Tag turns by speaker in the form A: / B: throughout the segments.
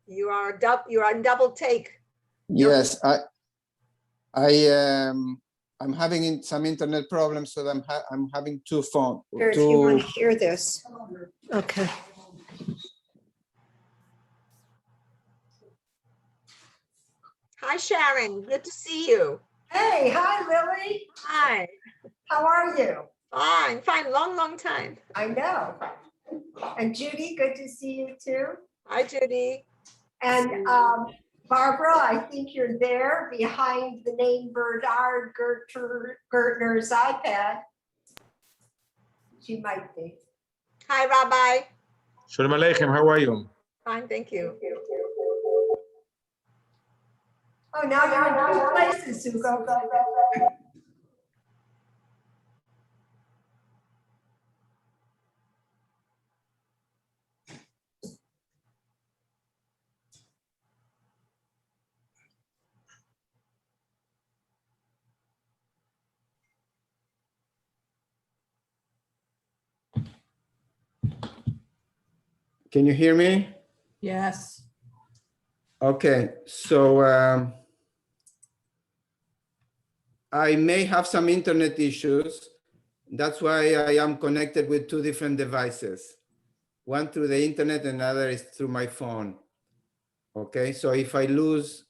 A: You are on double take.
B: Yes, I'm having some internet problems, so I'm having two phones.
C: If you want to hear this.
A: Okay. Hi, Sharon. Good to see you.
C: Hey, hi, Lily.
A: Hi.
C: How are you?
A: Fine, fine. Long time.
C: I know. And Judy, good to see you too.
A: Hi, Judy.
C: And Barbara, I think you're there behind the name Bernard Gertner's iPad. She might be.
A: Hi, Rabbi.
D: Shalom Aleichem, how are you?
A: Fine, thank you.
C: Oh, now you're in two places, Hugo.
B: Can you hear me?
A: Yes.
B: Okay, so I may have some internet issues. That's why I am connected with two different devices. One through the internet and another is through my phone. Okay, so if I lose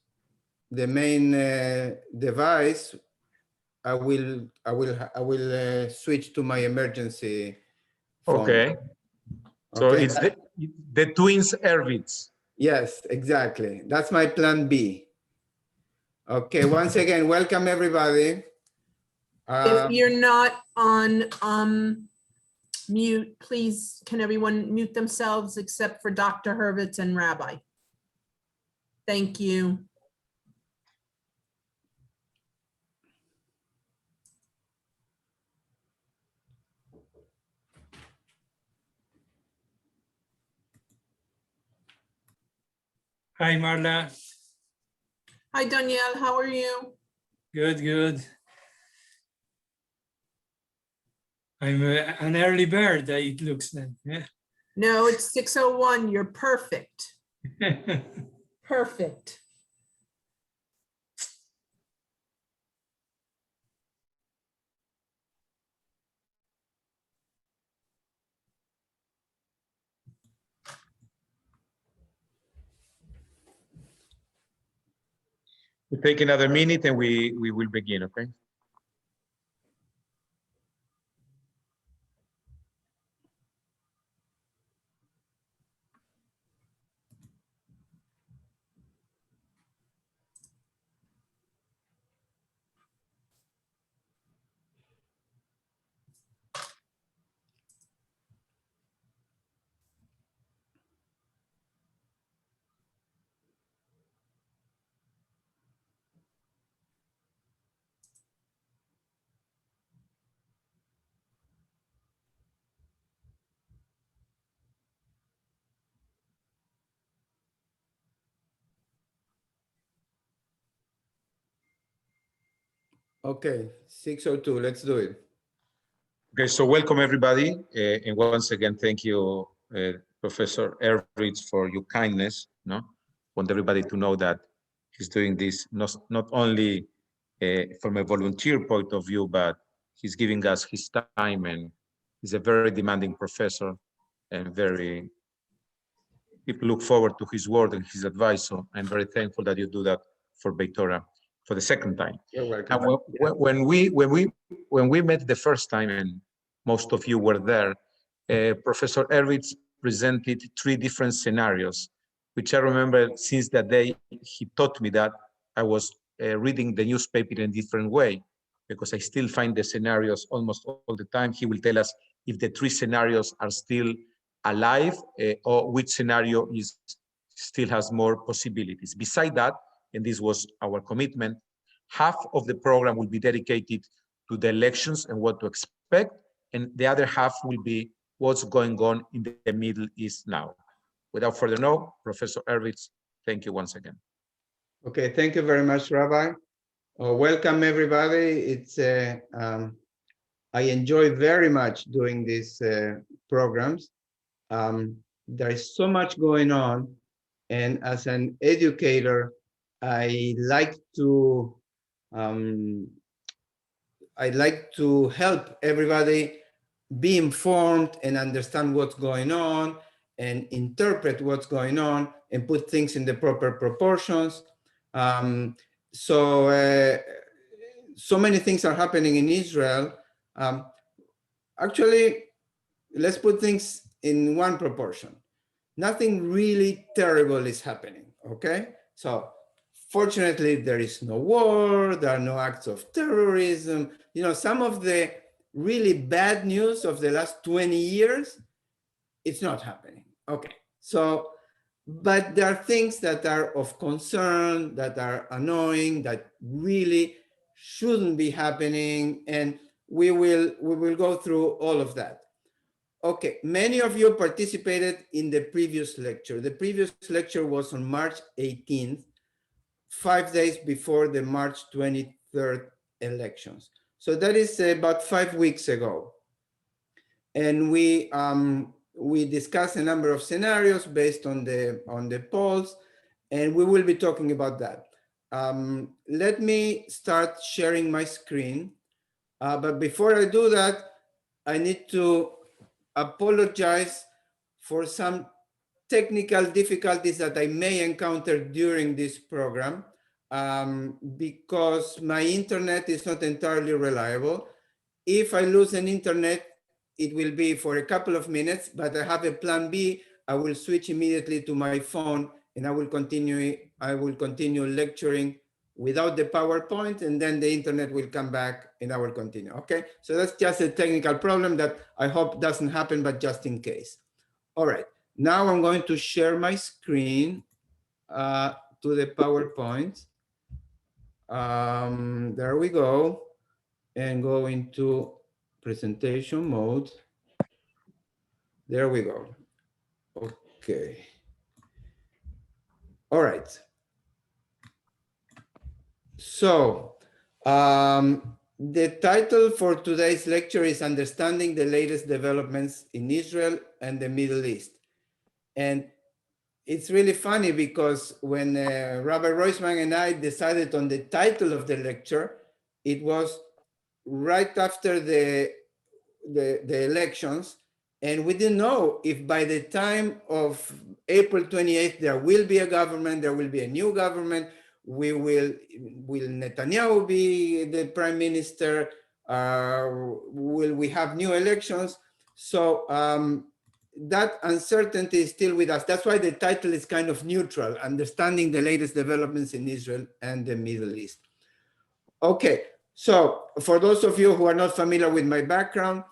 B: the main device, I will switch to my emergency phone.
D: Okay. So
B: Okay.
D: it's the twins Hurvitz.
B: Yes, exactly. That's my plan B. Okay, once again, welcome everybody.
E: If you're not on mute, please, can everyone mute themselves except for Dr. Hurvitz and Rabbi? Thank you.
F: Hi, Marla.
E: Hi, Danielle, how are you?
F: Good, good. I'm an early bird, it looks like. Yeah.
E: No, it's 6:01. You're perfect. Perfect.
D: We take another minute and we will begin, okay?
B: Okay, 6:02, let's do it.
D: Okay, so welcome everybody. And once again, thank you, Professor Hurvitz, for your kindness. No, want everybody to know that he's doing this not only from a volunteer point of view, but he's giving us his time, and he's a very demanding professor, and people look forward to his word and his advice. So I'm very thankful that you do that for Beit Torah for the second time.
B: You're welcome.
D: And when we met the first time, and most of you were there, Professor Hurvitz presented 3 different scenarios, which I remember since that day he taught me that I was reading the newspaper in a different way, because I still find the scenarios almost all the time. He will tell us if the 3 scenarios are still alive or which scenario still has more possibilities. Beside that, and this was our commitment, half of the program will be dedicated to the elections and what to expect, and the other half will be what's going on in the Middle East now. Without further ado, Professor Hurvitz, thank you once again.
B: Okay, thank you very much, Rabbi. Welcome everybody. It's I enjoy very much doing these programs. There is so much going on, And as an educator, I like to help everybody be informed and understand what's going on and interpret what's going on and put things in the proper proportions. So many things are happening in Israel. Actually, let's put things in one proportion. Nothing really terrible is happening, okay? So fortunately, there is no war, there are no acts of terrorism. You know, some of the really bad news of the last 20 years, it's not happening. Okay, so, but there are things that are of concern, that are annoying, that really shouldn't be happening, and we will go through all of that. Okay, many of you participated in the previous lecture. The previous lecture was on March 18th, 5 days before the March 23rd elections. So that is about 5 weeks ago. And we discussed a number of scenarios based on the polls, and we will be talking about that. Let me start sharing my screen. But before I do that, I need to apologize for some technical difficulties that I may encounter during this program because my internet is not entirely reliable. If I lose an internet, it will be for a couple of minutes, but I have a plan B. I will switch immediately to my phone and I will continue lecturing without the PowerPoint, and then the internet will come back and I will continue, okay? So that's just a technical problem that I hope doesn't happen, but just in case. All right, now I'm going to share my screen to the PowerPoint. There we go, and go into presentation mode. There we go. Okay. All right. So the title for today's lecture is Understanding the Latest Developments in Israel and the Middle East. And it's really funny because when Rabbi Roisman and I decided on the title of the lecture, it was right after the elections, and we didn't know if by the time of April 28th there will be a government, there will be a new government, will Netanyahu be the prime minister, will we have new elections? So that uncertainty is still with us. That's why the title is kind of neutral, Understanding the Latest Developments in Israel and the Middle East. Okay, so for those of you who are not familiar with my background,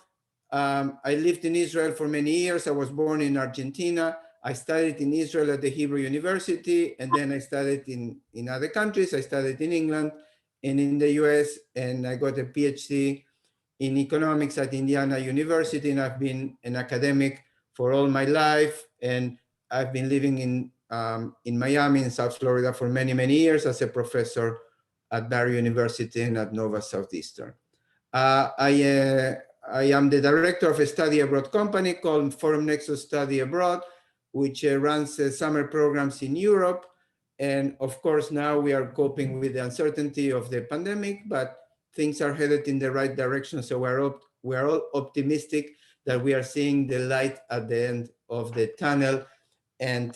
B: I lived in Israel for many years. I was born in Argentina. I studied in Israel at the Hebrew University, and then I studied in other countries. I studied in England and in the US, and I got a PhD in economics at Indiana University, and I've been an academic for all my life. And I've been living in Miami, in South Florida for many, many years as a professor at Barry University and at Nova Southeastern. I am the director of a study abroad company called Forum Nexus Study Abroad, which runs summer programs in Europe. And of course, now we are coping with the uncertainty of the pandemic, but things are headed in the right direction. So we're all optimistic that we are seeing the light at the end of the tunnel. And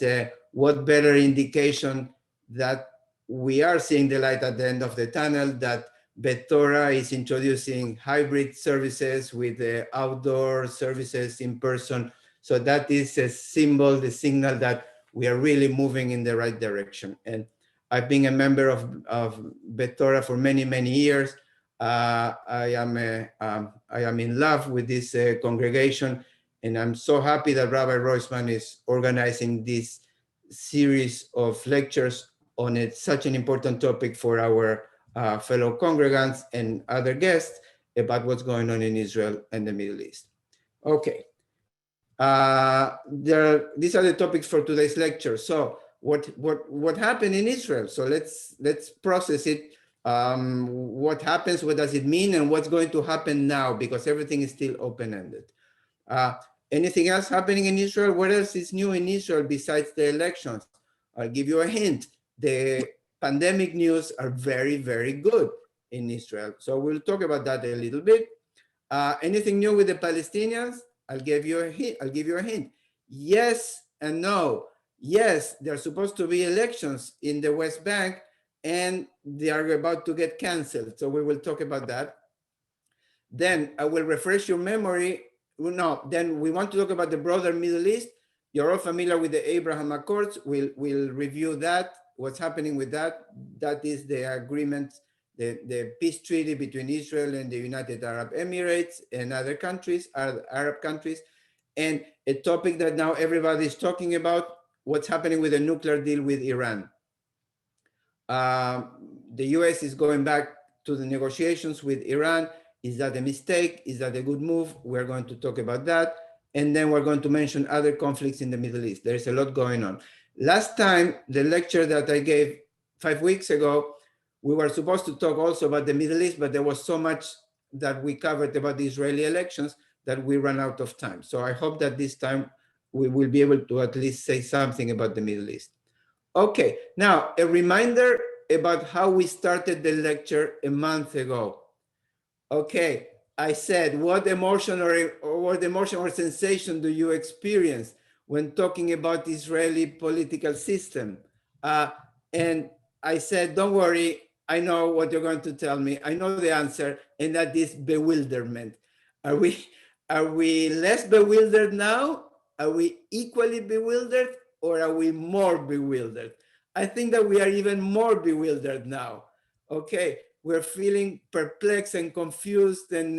B: what better indication that we are seeing the light at the end of the tunnel, that Betora is introducing hybrid services with outdoor services in person. So that is a symbol, the signal that we are really moving in the right direction. And I've been a member of Betora for many, many years. I am in love with this congregation, and I'm so happy that Rabbi Roisman is organizing this series of lectures on such an important topic for our fellow congregants and other guests about what's going on in Israel and the Middle East. Okay, these are the topics for today's lecture. So what happened in Israel? So let's process it. What happens, what does it mean, and what's going to happen now, because everything is still open-ended. Anything else happening in Israel? What else is new in Israel besides the elections? I'll give you a hint. The pandemic news are very, very good in Israel. So we'll talk about that a little bit. Anything new with the Palestinians? I'll give you a hint. Yes and no. Yes, there are supposed to be elections in the West Bank and they are about to get canceled. So we will talk about that. Then I will refresh your memory. No, then we want to talk about the broader Middle East. You're all familiar with the Abraham Accords. We'll review that, what's happening with that. That is the agreement, the peace treaty between Israel and the United Arab Emirates and other countries, Arab countries. And a topic that now everybody is talking about, what's happening with the nuclear deal with Iran. The US is going back to the negotiations with Iran. Is that a mistake? Is that a good move? We're going to talk about that. And then we're going to mention other conflicts in the Middle East. There's a lot going on. Last time, the lecture that I gave 5 weeks ago, we were supposed to talk also about the Middle East, but there was so much that we covered about the Israeli elections that we ran out of time. So I hope that this time we will be able to at least say something about the Middle East. Okay, now a reminder about how we started the lecture a month ago. Okay, I said, what emotion or sensation do you experience when talking about the Israeli political system? And I said, don't worry, I know what you're going to tell me. I know the answer, and that is bewilderment. Are we less bewildered now? Are we equally bewildered, or are we more bewildered? I think that we are even more bewildered now. Okay, we're feeling perplexed and confused, and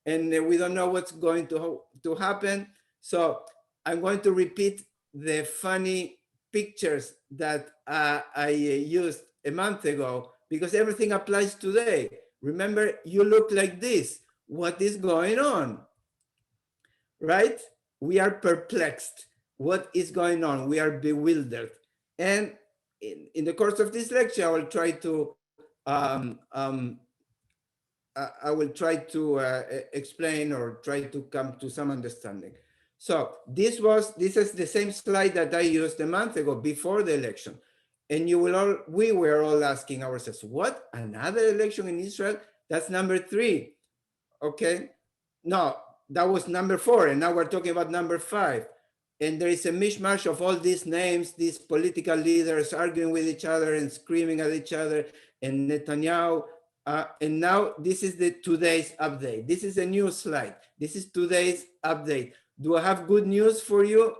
B: we don't know what's going to happen. So I'm going to repeat the funny pictures that I used a month ago, because everything applies today. Remember, you look like this. What is going on? Right? We are perplexed. What is going on? We are bewildered. And in the course of this lecture, I will try to explain or try to come to some understanding. So this is the same slide that I used a month ago before the election. And we were all asking ourselves, what, another election in Israel? That's number 3. Okay. No, that was number 4. And now we're talking about number 5. And there is a mishmash of all these names, these political leaders arguing with each other and screaming at each other, and Netanyahu. And now this is today's update. This is a new slide. This is today's update. Do I have good news for you?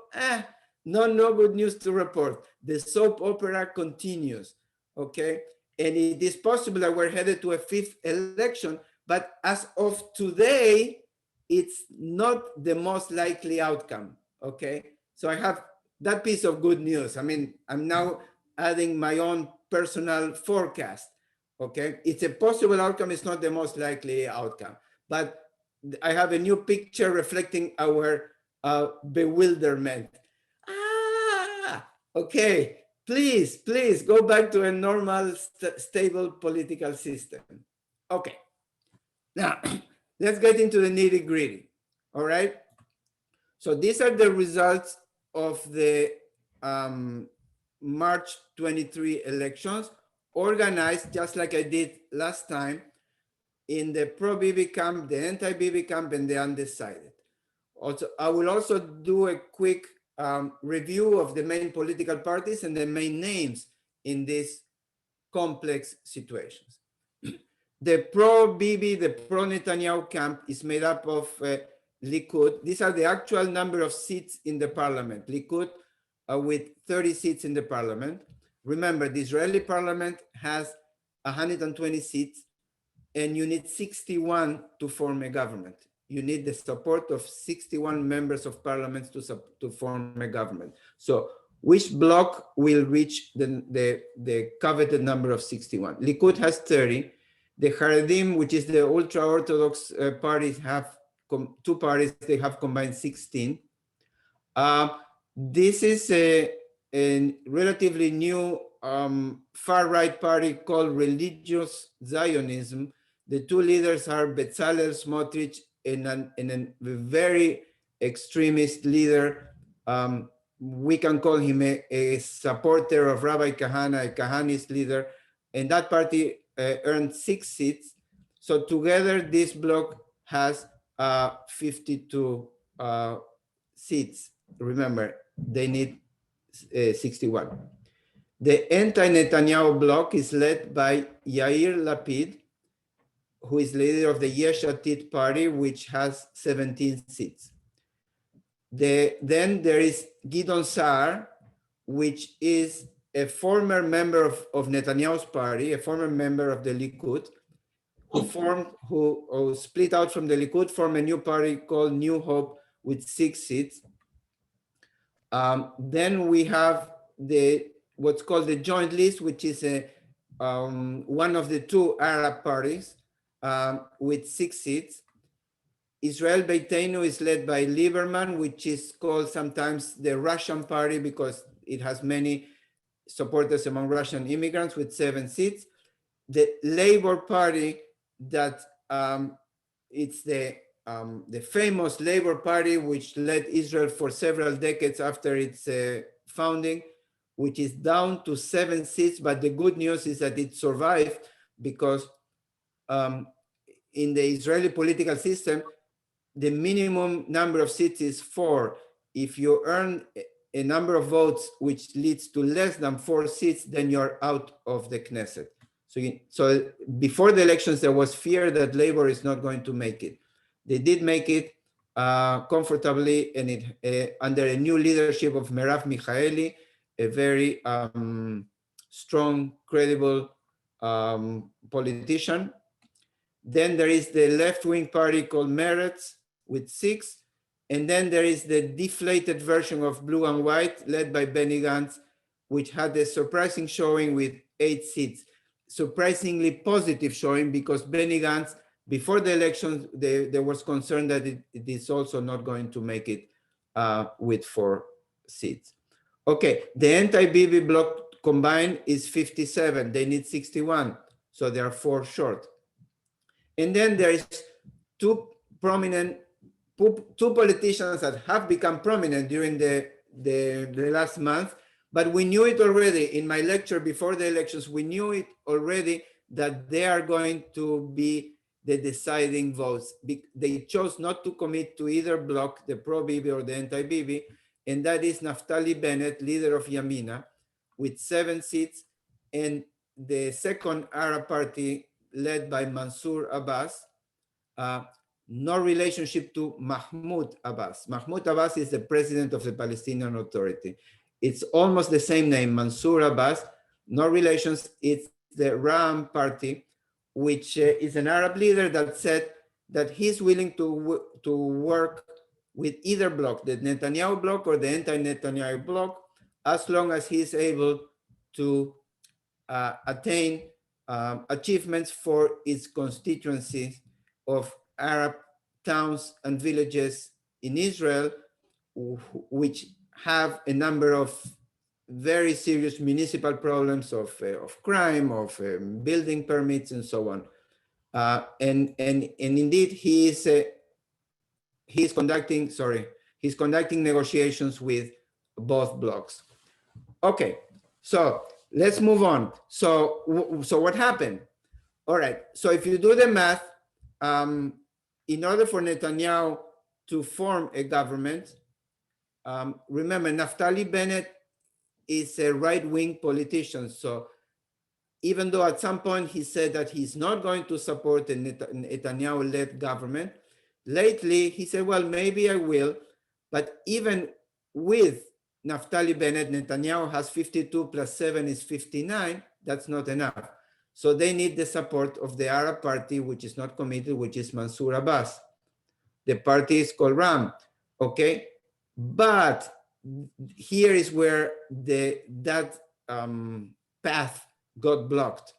B: No good news to report. The soap opera continues, okay? And it is possible that we're headed to a 5th election, but as of today, it's not the most likely outcome, okay? So I have that piece of good news. I mean, I'm now adding my own personal forecast, okay? It's a possible outcome, it's not the most likely outcome, but I have a new picture reflecting our bewilderment. Okay, please go back to a normal, stable political system. Okay, now let's get into the nitty gritty, all right? So these are the results of the March 23 elections, organized just like I did last time in the pro-Bibi camp, the anti-Bibi camp, and the undecided. Also, I will also do a quick review of the main political parties and the main names in these complex situations. The pro-Bibi, the pro-Netanyahu camp is made up of Likud. These are the actual number of seats in the parliament. Likud with 30 seats in the parliament. Remember, the Israeli parliament has 120 seats, and you need 61 to form a government. You need the support of 61 members of parliament to form a government. So which bloc will reach the coveted number of 61? Likud has 30. The Haredim, which is the ultra-Orthodox parties, have 2 parties, they have combined 16. This is a relatively new far-right party called Religious Zionism. The 2 leaders are Bezalel Smotrich and a very extremist leader, we can call him a supporter of Rabbi Kahana, a Kahanist leader, and that party earned 6 seats. So together, this bloc has 52 seats. Remember, they need 61. The anti-Netanyahu bloc is led by Yair Lapid, who is leader of the Yesh Atid party, which has 17 seats. Then there is Gidon Saar, which is a former member of Netanyahu's party, a former member of the Likud, who split out from the Likud, formed a new party called New Hope with 6 seats. Then we have what's called the Joint List, which is one of the 2 Arab parties with 6 seats. Israel Beitenu is led by Lieberman, which is called sometimes the Russian party because it has many supporters among Russian immigrants with 7 seats. The Labor Party, that it's the famous Labor Party, which led Israel for several decades after its founding, which is down to 7 seats. But the good news is that it survived because in the Israeli political system, the minimum number of seats is 4. If you earn a number of votes which leads to less than 4 seats, then you're out of the Knesset. So before the elections, there was fear that Labor is not going to make it. They did make it comfortably, and under a new leadership of Merav Michaeli, a very strong, credible politician. Then there is the left-wing party called Meretz with 6. And then there is the deflated version of Blue and White led by Benny Gantz, which had a surprising showing with 8 seats. Surprisingly positive showing because Benny Gantz, before the election, there was concern that it is also not going to make it with 4 seats. Okay, the anti-Bibi bloc combined is 57. They need 61, so they are 4 short. And then there is 2 politicians that have become prominent during the last month, but we knew it already. In my lecture before the elections, we knew it already that they are going to be the deciding votes. They chose not to commit to either bloc, the pro-Bibi or the anti-Bibi, and that is Naftali Bennett, leader of Yamina, with 7 seats, and the second Arab party led by Mansour Abbas, no relationship to Mahmoud Abbas. Mahmoud Abbas is the president of the Palestinian Authority. It's almost the same name, Mansour Abbas, no relations. It's the Ram party, which is an Arab leader that said that he's willing to work with either bloc, the Netanyahu bloc or the anti-Netanyahu bloc, as long as he's able to attain achievements for its constituencies of Arab towns and villages in Israel, which have a number of very serious municipal problems of crime, of building permits, and so on. And indeed, he's conducting negotiations with both blocs. Okay, so let's move on. So what happened? All right, so if you do the math, in order for Netanyahu to form a government, remember, Naftali Bennett is a right-wing politician. So even though at some point he said that he's not going to support a Netanyahu-led government, lately he said, well, maybe I will. But even with Naftali Bennett, Netanyahu has 52 plus 7 is 59. That's not enough. So they need the support of the Arab party, which is not committed, which is Mansour Abbas. The party is called Ram, okay? But here is where that path got blocked.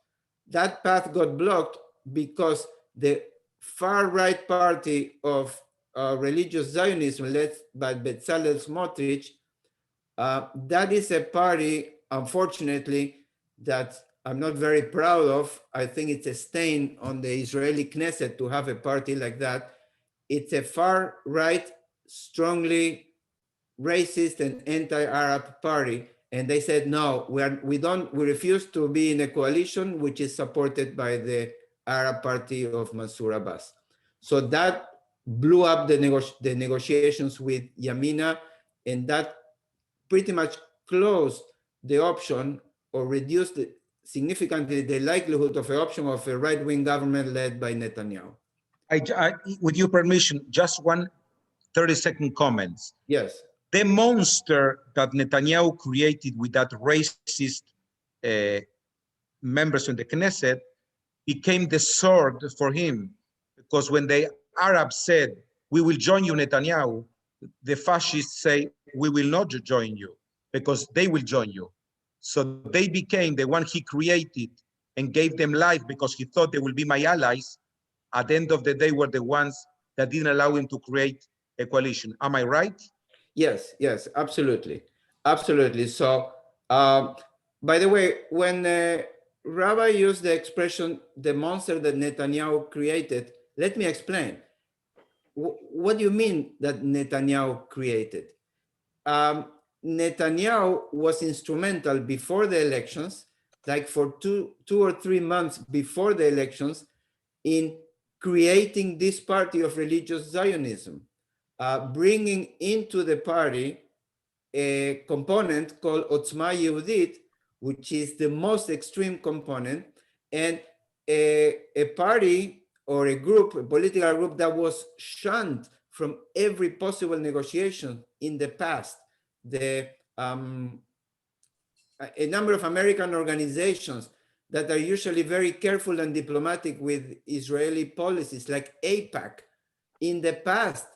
B: That path got blocked because the far-right party of religious Zionism, led by Bezalel Smotrich, that is a party, unfortunately, that I'm not very proud of. I think it's a stain on the Israeli Knesset to have a party like that. It's a far-right, strongly racist and anti-Arab party, and they said, no, we refuse to be in a coalition which is supported by the Arab party of Mansour Abbas. So that blew up the negotiations with Yamina, and that pretty much closed the option or reduced significantly the likelihood of an option of a right-wing government led by Netanyahu.
D: With your permission, just one 30-second comments.
B: Yes.
D: The monster that Netanyahu created with that racist members in the Knesset became the sword for him, because when the Arabs said, we will join you, Netanyahu, the fascists say, we will not join you, because they will join you. So they became the one he created and gave them life because he thought they will be my allies. At the end of the day, were the ones that didn't allow him to create a coalition. Am I right?
B: Yes, yes, absolutely. Absolutely. So, by the way, when Rabbi used the expression, the monster that Netanyahu created, let me explain. What do you mean that Netanyahu created? Netanyahu was instrumental before the elections, like for two or 3 months before the elections, in creating this party of religious Zionism, bringing into the party a component called Otzma Yehudit, which is the most extreme component, and a party or a group, a political group that was shunned from every possible negotiation in the past. A number of American organizations that are usually very careful and diplomatic with Israeli policies, like AIPAC, in the past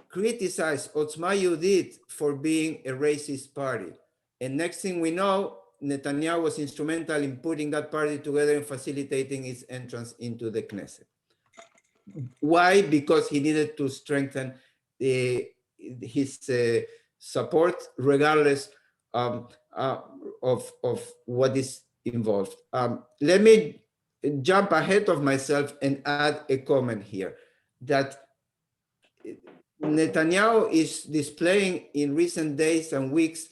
B: criticized Otzma Yehudit for being a racist party. And next thing we know, Netanyahu was instrumental in putting that party together and facilitating its entrance into the Knesset. Why? Because he needed to strengthen his support, regardless of what is involved. Let me jump ahead of myself and add a comment here that Netanyahu is displaying in recent days and weeks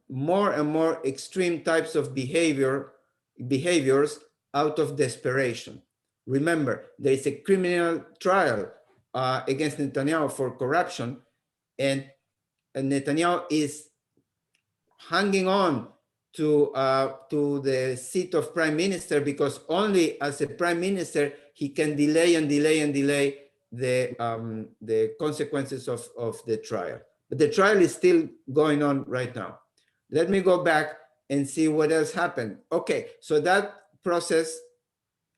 B: more and more extreme types of behaviors out of desperation. Remember, there is a criminal trial against Netanyahu for corruption, and Netanyahu is hanging on to the seat of prime minister because only as a prime minister he can delay the consequences of the trial. But the trial is still going on right now. Let me go back and see what else happened. Okay, so that process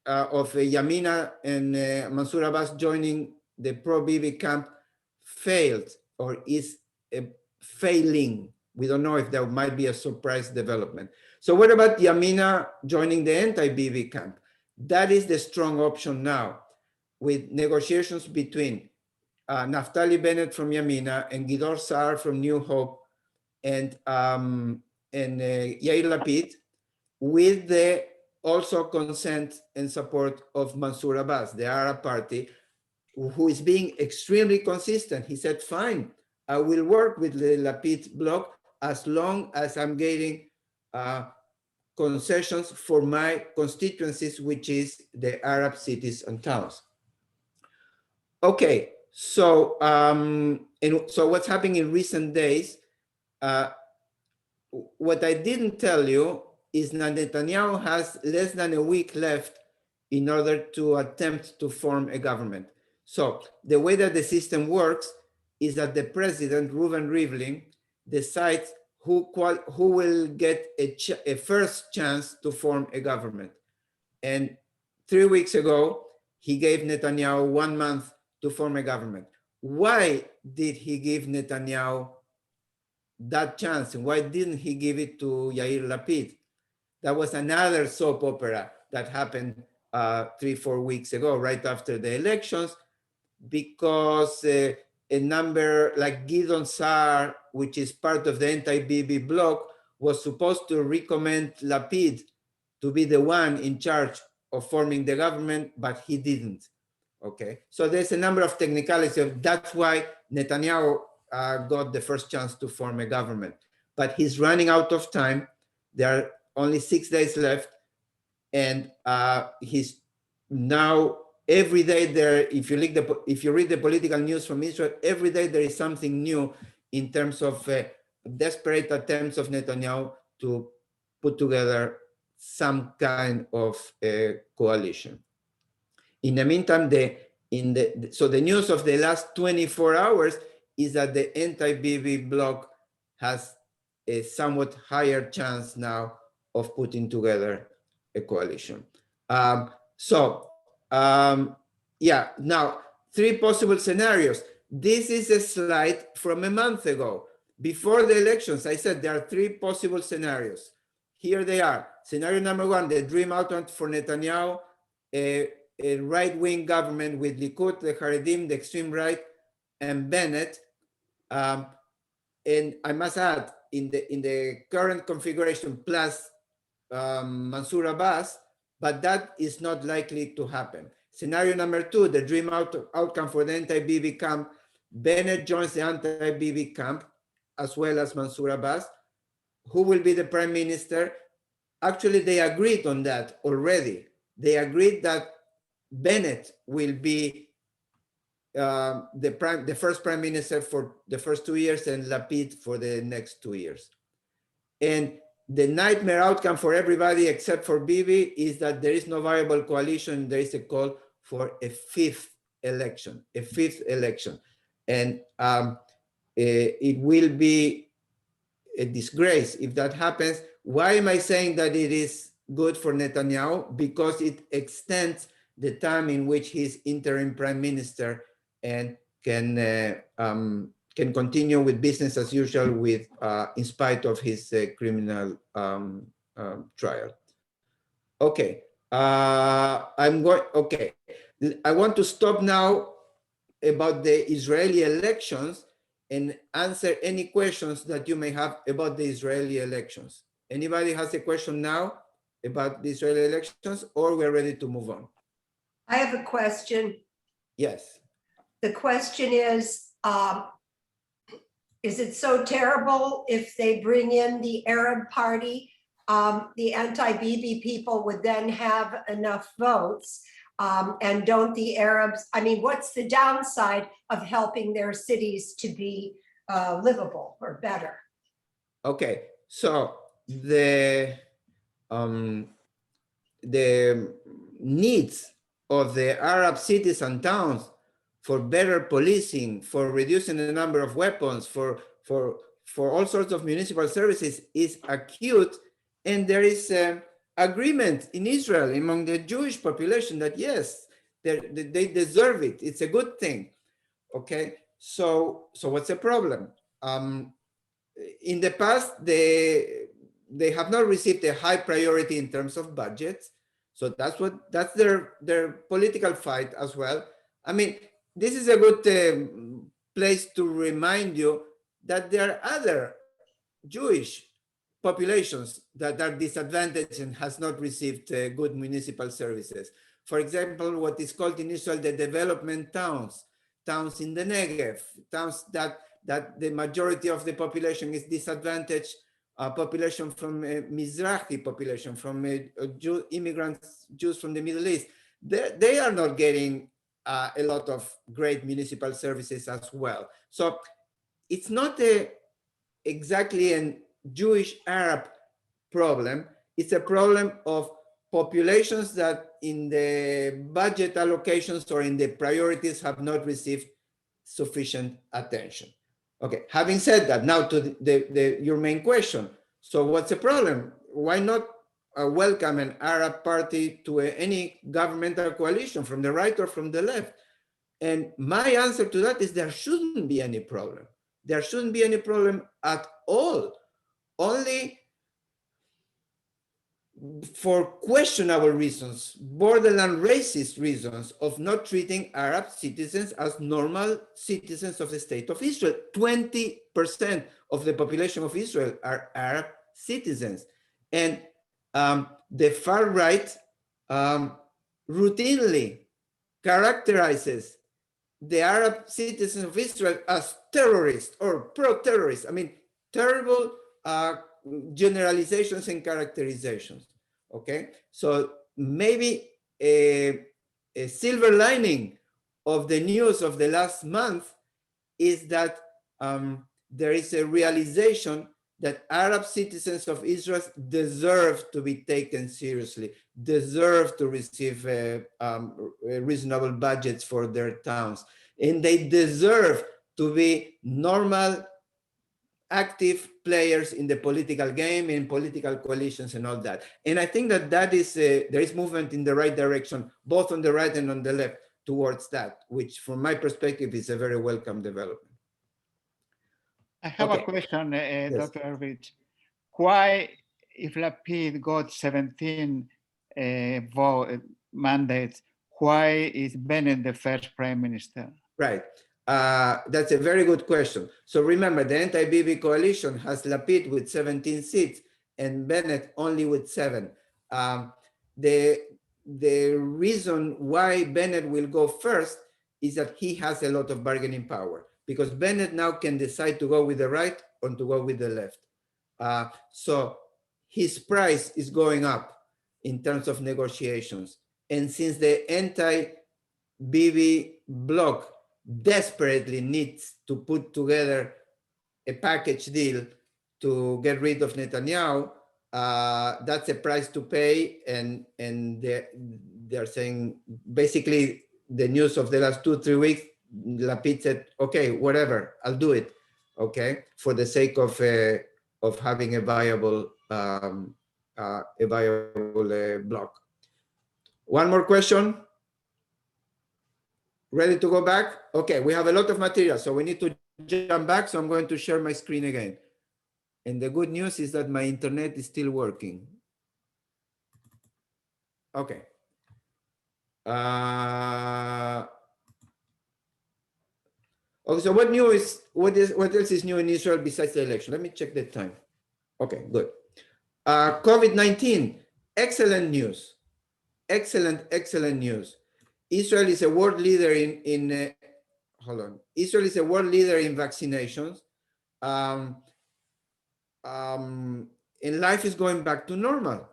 B: of Yamina and Mansour Abbas joining the pro-Bibi camp failed or is failing. We don't know if there might be a surprise development. So what about Yamina joining the anti-Bibi camp? That is the strong option now, with negotiations between Naftali Bennett from Yamina and Gidor Saar from New Hope and Yair Lapid, with the also consent and support of Mansour Abbas, the Arab party, who is being extremely consistent. He said, fine, I will work with the Lapid bloc as long as I'm getting concessions for my constituencies, which is the Arab cities and towns. Okay, so so what's happening in recent days? What I didn't tell you is that Netanyahu has less than a week left in order to attempt to form a government. So the way that the system works is that the president, Reuven Rivlin, decides who will get a first chance to form a government. And 3 weeks ago, he gave Netanyahu 1 month to form a government. Why did he give Netanyahu that chance? And why didn't he give it to Yair Lapid? That was another soap opera that happened 3-4 weeks ago, right after the elections, because a number like Gidon Saar, which is part of the anti-Bibi bloc, was supposed to recommend Lapid to be the one in charge of forming the government, but he didn't. Okay, so there's a number of technicalities. That's why Netanyahu got the first chance to form a government. But he's running out of time. There are only 6 days left. And he's now every day there, if you read the political news from Israel, every day there is something new in terms of desperate attempts of Netanyahu to put together some kind of coalition. In the meantime, so the news of the last 24 hours is that the anti-Bibi bloc has a somewhat higher chance now of putting together a coalition. Yeah, now 3 possible scenarios. This is a slide from a month ago. Before the elections, I said there are 3 possible scenarios. Here they are. Scenario number 1, the dream outcome for Netanyahu, a right-wing government with Likud, the Haredim, the extreme right, and Bennett. And I must add, in the current configuration plus Mansour Abbas, but that is not likely to happen. Scenario number 2, the dream outcome for the anti-Bibi camp, Bennett joins the anti-Bibi camp, as well as Mansour Abbas. Who will be the prime minister? Actually, they agreed on that already. They agreed that Bennett will be the first prime minister for the first 2 years and Lapid for the next 2 years. And the nightmare outcome for everybody except for Bibi is that there is no viable coalition. There is a call for a fifth election. And it will be a disgrace if that happens. Why am I saying that it is good for Netanyahu? Because it extends the time in which he's interim prime minister and can continue with business as usual with in spite of his criminal trial. Okay, okay, I want to stop now about the Israeli elections and answer any questions that you may have about the Israeli elections. Anybody has a question now about the Israeli elections, or we're ready to move on?
C: I have a question.
B: Yes.
C: The question is it so terrible if they bring in the Arab party? The anti-Bibi people would then have enough votes. And don't the Arabs, I mean, what's the downside of helping their cities to be livable or better?
B: Okay, so the needs of the Arab cities and towns for better policing, for reducing the number of weapons, for all sorts of municipal services is acute, and there is agreement in Israel among the Jewish population that yes, they deserve it. It's a good thing. Okay, so what's the problem? In the past, they have not received a high priority in terms of budgets. So that's their political fight as well. I mean, this is a good place to remind you that there are other Jewish populations that are disadvantaged and has not received good municipal services. For example, what is called in Israel the development towns in the Negev, towns that the majority of the population is disadvantaged, population from Mizrahi population, from immigrants, Jews from the Middle East. They are not getting a lot of great municipal services as well. So it's not exactly a Jewish Arab problem. It's a problem of populations that in the budget allocations or in the priorities have not received sufficient attention. Okay, having said that, now to your main question. So what's the problem? Why not welcome an Arab party to any governmental coalition from the right or from the left? And my answer to that is there shouldn't be any problem. There shouldn't be any problem at all. Only for questionable reasons, borderline racist reasons of not treating Arab citizens as normal citizens of the state of Israel. 20% of the population of Israel are Arab citizens. And the far right routinely characterizes the Arab citizens of Israel as terrorists or pro-terrorists. I mean, terrible generalizations and characterizations, okay? So maybe a silver lining of the news of the last month is that there is a realization that Arab citizens of Israel deserve to be taken seriously, deserve to receive reasonable budgets for their towns, and they deserve to be normal, active players in the political game, in political coalitions and all that. And I think that that is, there is movement in the right direction, both on the right and on the left towards that, which from my perspective is a very welcome development.
G: I have
B: Okay.
G: a question,
B: Yes.
G: Dr. Hurvitz. Why, if Lapid got 17 mandates, why is Bennett the first prime minister?
B: Right. That's a very good question. So remember, the anti-Bibi coalition has Lapid with 17 seats and Bennett only with 7. The reason why Bennett will go first is that he has a lot of bargaining power, because Bennett now can decide to go with the right or to go with the left. So his price is going up in terms of negotiations. And since the anti-Bibi bloc desperately needs to put together a package deal to get rid of Netanyahu, that's a price to pay. And they're saying, basically, the news of the last 2-3 weeks, Lapid said, okay, whatever, I'll do it, okay, for the sake of having a viable block. One more question. Ready to go back? Okay, we have a lot of material, so we need to jump back. So I'm going to share my screen again. And the good news is that my internet is still working. Okay. Okay, so what else is new in Israel besides the election? Let me check the time. Okay, good. COVID-19, excellent news. Excellent news. Israel is a world leader in Israel is a world leader in vaccinations. And life is going back to normal.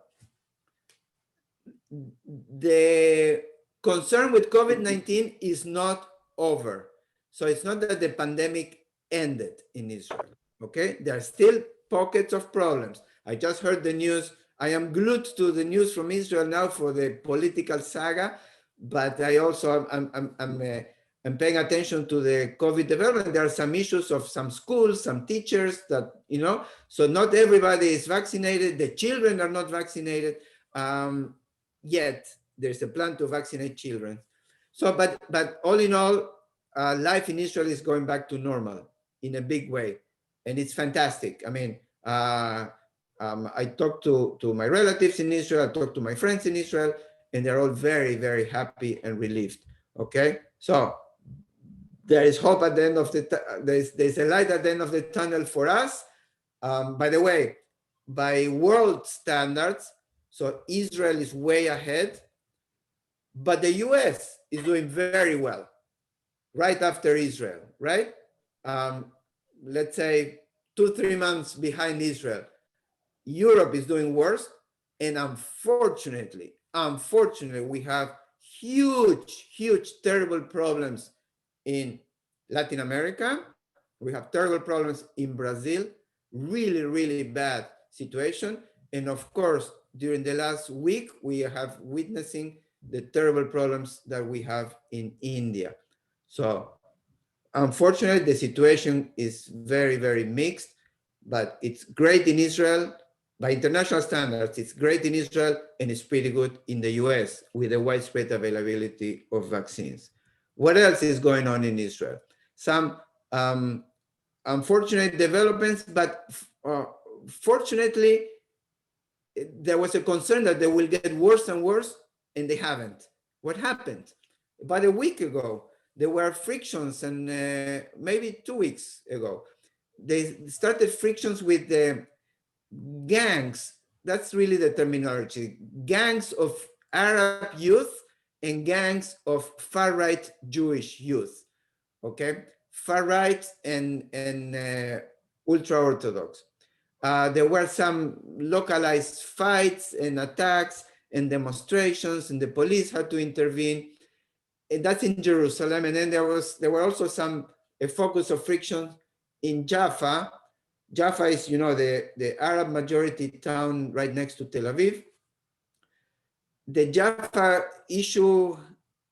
B: The concern with COVID-19 is not over. So it's not that the pandemic ended in Israel, okay? There are still pockets of problems. I just heard the news. I am glued to the news from Israel now for the political saga, but I also I'm paying attention to the COVID development. There are some issues of some schools, some teachers that, you know, so not everybody is vaccinated. The children are not vaccinated yet. There's a plan to vaccinate children. So, but all in all, life in Israel is going back to normal in a big way. And it's fantastic. I mean, I talked to my relatives in Israel, I talked to my friends in Israel, and they're all very, very happy and relieved. Okay, so there is hope at the end of the there's a light at the end of the tunnel for us. By the way, by world standards, so Israel is way ahead, but the US is doing very well right after Israel, right? Let's say 2-3 months behind Israel. Europe is doing worse, and unfortunately, we have huge, terrible problems in Latin America. We have terrible problems in Brazil, really bad situation. And of course, during the last week, we have witnessing the terrible problems that we have in India. So unfortunately, the situation is very, very mixed, but it's great in Israel. By international standards, it's great in Israel, and it's pretty good in the US with the widespread availability of vaccines. What else is going on in Israel? Some unfortunate developments, but fortunately, there was a concern that they will get worse and worse, and they haven't. What happened? About a week ago, there were frictions, and maybe 2 weeks ago, they started frictions with the gangs. That's really the terminology. Gangs of Arab youth and gangs of far-right Jewish youth. okay? Far right and ultra-Orthodox. There were some localized fights and attacks and demonstrations, and the police had to intervene. And that's in Jerusalem. And then there were also a focus of friction in Jaffa. Jaffa is, the Arab majority town right next to Tel Aviv. The Jaffa issue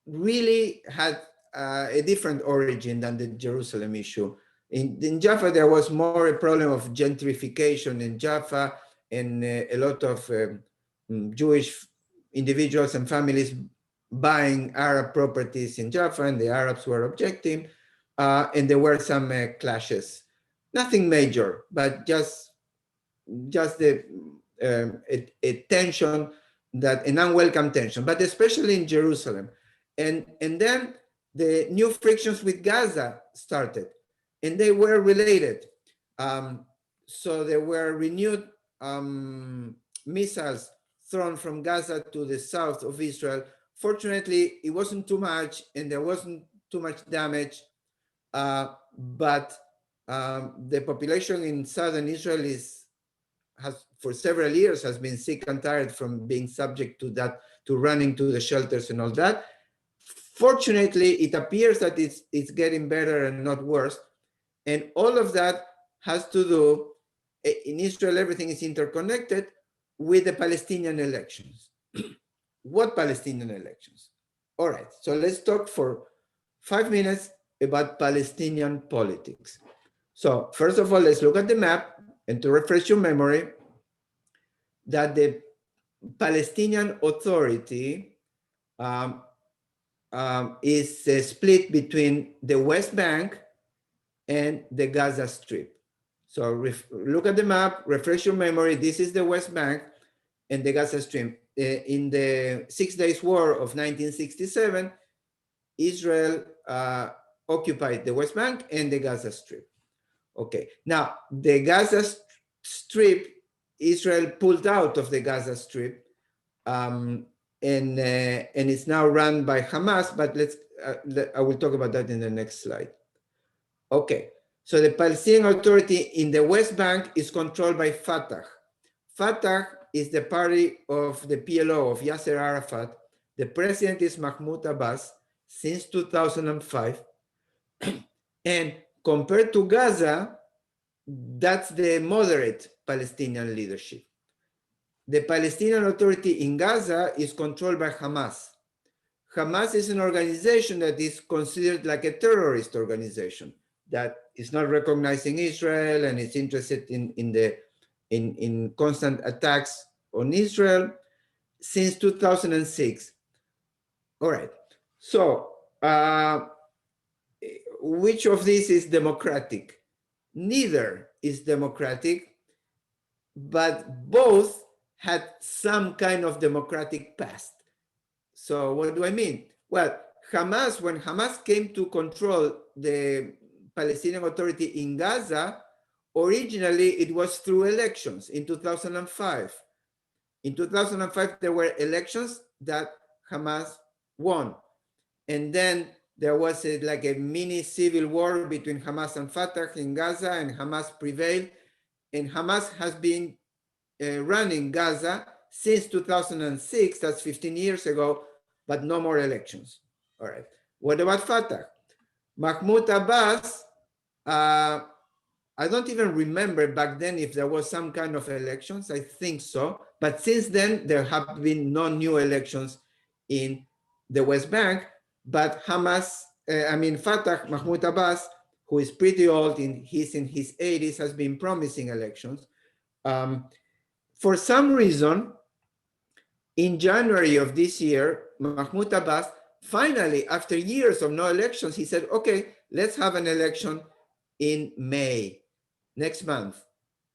B: really had a different origin than the Jerusalem issue. In Jaffa, there was more a problem of gentrification in Jaffa, and a lot of Jewish individuals and families buying Arab properties in Jaffa, and the Arabs were objecting, and there were some clashes. Nothing major, but just a tension, an unwelcome tension, but especially in Jerusalem. And then the new frictions with Gaza started, and they were related. So there were renewed missiles thrown from Gaza to the south of Israel. Fortunately, it wasn't too much, and there wasn't too much damage, but the population in southern Israel has for several years has been sick and tired from being subject to that, to running to the shelters and all that. Fortunately, it appears that it's getting better and not worse. And all of that has to do, in Israel, everything is interconnected with the Palestinian elections. What Palestinian elections? All right, so let's talk for 5 minutes about Palestinian politics. So first of all, let's look at the map, and to refresh your memory, that the Palestinian Authority is split between the West Bank and the Gaza Strip. So look at the map, refresh your memory. This is the West Bank and the Gaza Strip. In the 6 Days War of 1967, Israel occupied the West Bank and the Gaza Strip. Okay, now the Gaza Strip, Israel pulled out of the Gaza Strip, and it's now run by Hamas, but I will talk about that in the next slide. Okay, so the Palestinian Authority in the West Bank is controlled by Fatah. Fatah is the party of the PLO, of Yasser Arafat. The president is Mahmoud Abbas since 2005. And compared to Gaza, that's the moderate Palestinian leadership. The Palestinian Authority in Gaza is controlled by Hamas. Hamas is an organization that is considered like a terrorist organization that is not recognizing Israel and is interested in constant attacks on Israel since 2006. All right, so which of these is democratic? Neither is democratic, but both had some kind of democratic past. So what do I mean? Well, Hamas, when Hamas came to control the Palestinian Authority in Gaza, originally it was through elections in 2005. In 2005, there were elections that Hamas won. And then there was like a mini civil war between Hamas and Fatah in Gaza, and Hamas prevailed. And Hamas has been running Gaza since 2006, that's 15 years ago, but no more elections. All right, what about Fatah? Mahmoud Abbas, I don't even remember back then if there was some kind of elections, I think so. But since then, there have been no new elections in the West Bank, but Fatah, Mahmoud Abbas, who is pretty old, he's in his 80s, has been promising elections. For some reason, in January of this year, Mahmoud Abbas, finally, after years of no elections, he said, okay, let's have an election in May, next month,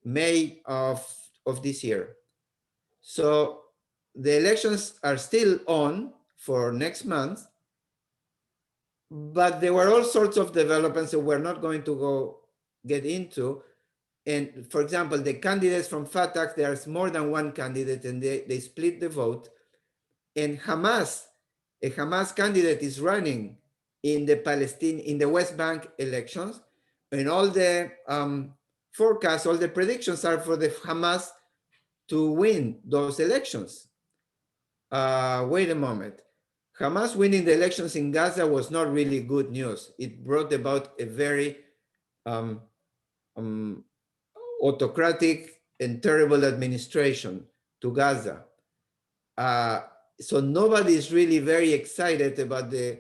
B: May of this year. So the elections are still on for next month, but there were all sorts of developments that we're not going to get into. And for example, the candidates from Fatah, there's more than one candidate, and they split the vote. And a Hamas candidate is running in the West Bank elections, and all the forecasts, all the predictions are for the Hamas to win those elections. Wait a moment. Hamas winning the elections in Gaza was not really good news. It brought about a very autocratic and terrible administration to Gaza. So nobody is really very excited about the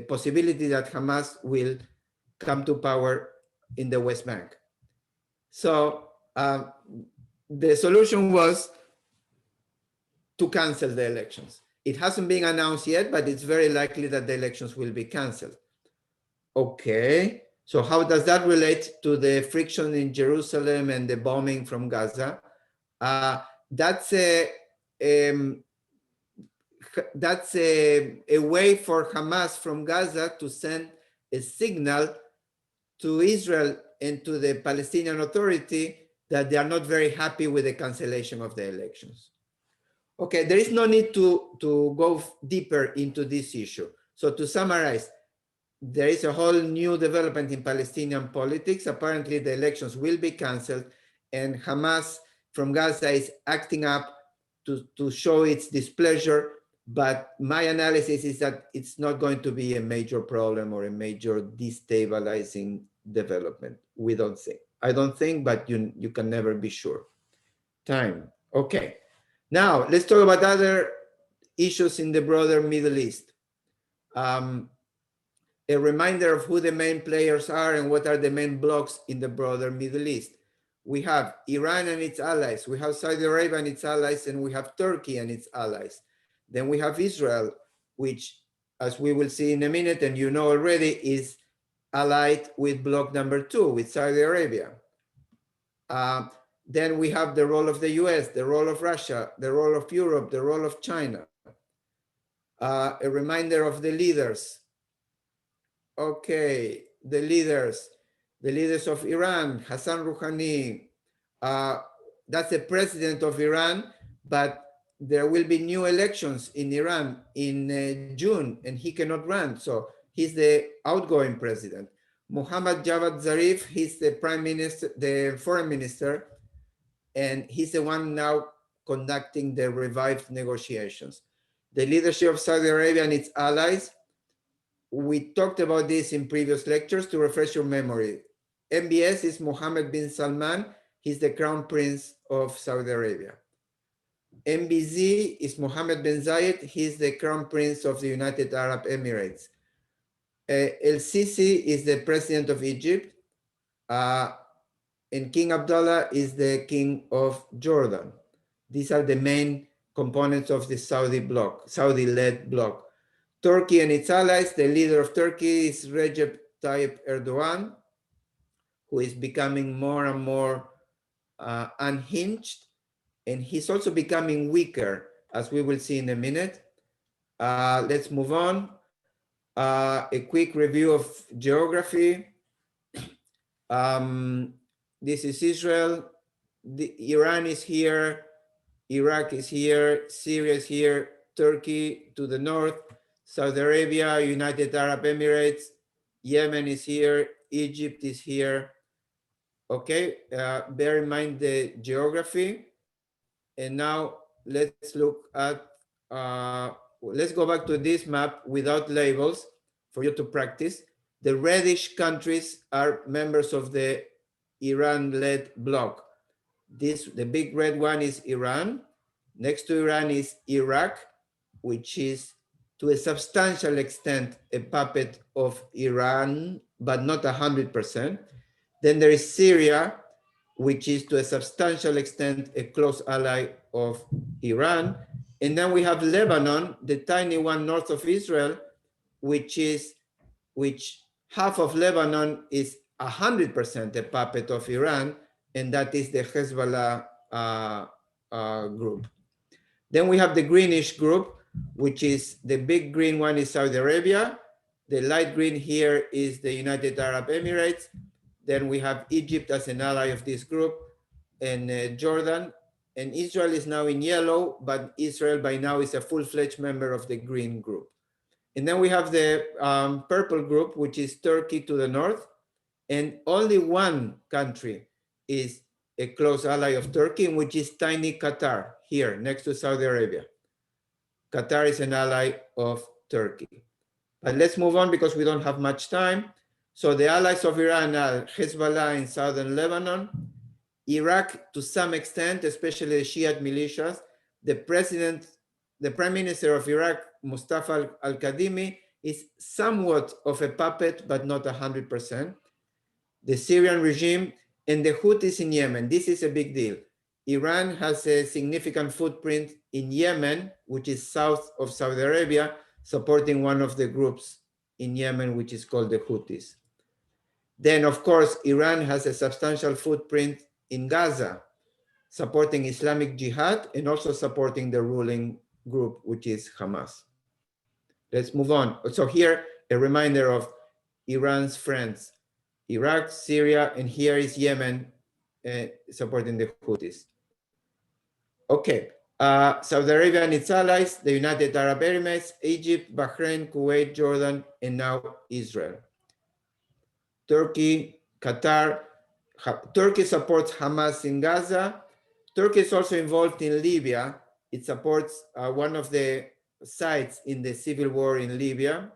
B: possibility that Hamas will come to power in the West Bank. So the solution was to cancel the elections. It hasn't been announced yet, but it's very likely that the elections will be canceled. Okay, so how does that relate to the friction in Jerusalem and the bombing from Gaza? That's a way for Hamas from Gaza to send a signal to Israel and to the Palestinian Authority that they are not very happy with the cancellation of the elections. Okay, there is no need to go deeper into this issue. So to summarize, there is a whole new development in Palestinian politics. Apparently the elections will be canceled, and Hamas from Gaza is acting up to show its displeasure. But my analysis is that it's not going to be a major problem or a major destabilizing development. We don't think. I don't think, but you can never be sure. Time. Okay. Now let's talk about other issues in the broader Middle East. A reminder of who the main players are and what are the main blocs in the broader Middle East. We have Iran and its allies. We have Saudi Arabia and its allies, and we have Turkey and its allies. Then we have Israel, which, as we will see in a minute, and you know already, is allied with bloc number 2, with Saudi Arabia. Then we have the role of the US, the role of Russia, the role of Europe, the role of China. A reminder of the leaders. Okay, the leaders of Iran, Hassan Rouhani. That's the president of Iran, but there will be new elections in Iran in June, and he cannot run. So he's the outgoing president. Mohammad Javad Zarif, he's the prime minister, the foreign minister, and he's the one now conducting the revived negotiations. The leadership of Saudi Arabia and its allies. We talked about this in previous lectures. To refresh your memory, MBS is Mohammed bin Salman. He's the crown prince of Saudi Arabia. MBZ is Mohammed bin Zayed. He's the crown prince of the United Arab Emirates. El Sisi is the president of Egypt. And King Abdullah is the king of Jordan. These are the main components of the Saudi bloc, Saudi-led bloc. Turkey and its allies. The leader of Turkey is Recep Tayyip Erdogan, who is becoming more and more unhinged, and he's also becoming weaker, as we will see in a minute. Let's move on. A quick review of geography. This is Israel. Iran is here. Iraq is here. Syria is here. Turkey to the north. Saudi Arabia, United Arab Emirates. Yemen is here. Egypt is here. Okay, bear in mind the geography. And now let's look at, let's go back to this map without labels for you to practice. The reddish countries are members of the Iran-led bloc. The big red one is Iran. Next to Iran is Iraq, which is to a substantial extent a puppet of Iran, but not 100%. Then there is Syria, which is to a substantial extent a close ally of Iran. And then we have Lebanon, the tiny one north of Israel, which half of Lebanon is 100% a puppet of Iran, and that is the Hezbollah group. Then we have the greenish group, which is the big green one is Saudi Arabia. The light green here is the United Arab Emirates. Then we have Egypt as an ally of this group, and Jordan. And Israel is now in yellow, but Israel by now is a full-fledged member of the green group. And then we have the purple group, which is Turkey to the north. And only one country is a close ally of Turkey, which is tiny Qatar, here next to Saudi Arabia. Qatar is an ally of Turkey. But let's move on because we don't have much time. So the allies of Iran are Hezbollah in southern Lebanon, Iraq to some extent, especially the Shiite militias. The prime minister of Iraq, Mustafa al-Kadhimi, is somewhat of a puppet, but not 100%. The Syrian regime and the Houthis in Yemen. This is a big deal. Iran has a significant footprint in Yemen, which is south of Saudi Arabia, supporting one of the groups in Yemen, which is called the Houthis. Then, of course, Iran has a substantial footprint in Gaza, supporting Islamic Jihad and also supporting the ruling group, which is Hamas. Let's move on. So here, a reminder of Iran's friends, Iraq, Syria, and here is Yemen supporting the Houthis. Okay, Saudi Arabia and its allies, the United Arab Emirates, Egypt, Bahrain, Kuwait, Jordan, and now Israel. Turkey, Qatar. Turkey supports Hamas in Gaza. Turkey is also involved in Libya. It supports one of the sides in the civil war in Libya.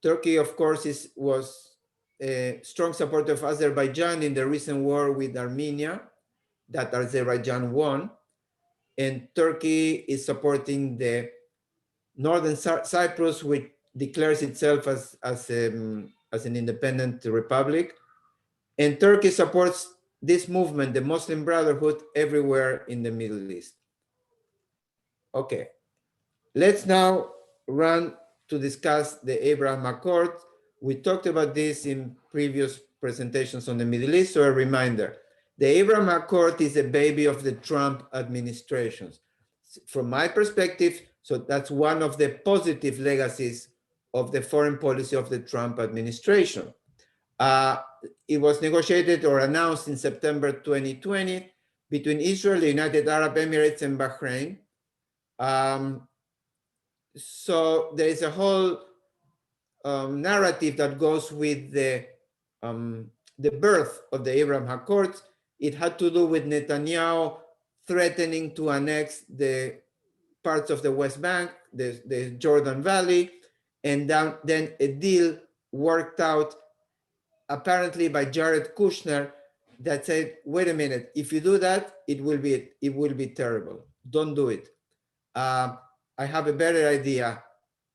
B: Turkey, of course, was a strong supporter of Azerbaijan in the recent war with Armenia that Azerbaijan won. And Turkey is supporting the Northern Cyprus, which declares itself as an independent republic. And Turkey supports this movement, the Muslim Brotherhood, everywhere in the Middle East. Okay, let's now run to discuss the Abraham Accord. We talked about this in previous presentations on the Middle East, so a reminder. The Abraham Accord is a baby of the Trump administrations. From my perspective, so that's one of the positive legacies of the foreign policy of the Trump administration. It was negotiated or announced in September 2020 between Israel, the United Arab Emirates, and Bahrain. So there is a whole narrative that goes with the birth of the Abraham Accords. It had to do with Netanyahu threatening to annex the parts of the West Bank, the Jordan Valley, and then a deal worked out apparently by Jared Kushner that said, wait a minute, if you do that, it will be terrible. Don't do it. I have a better idea.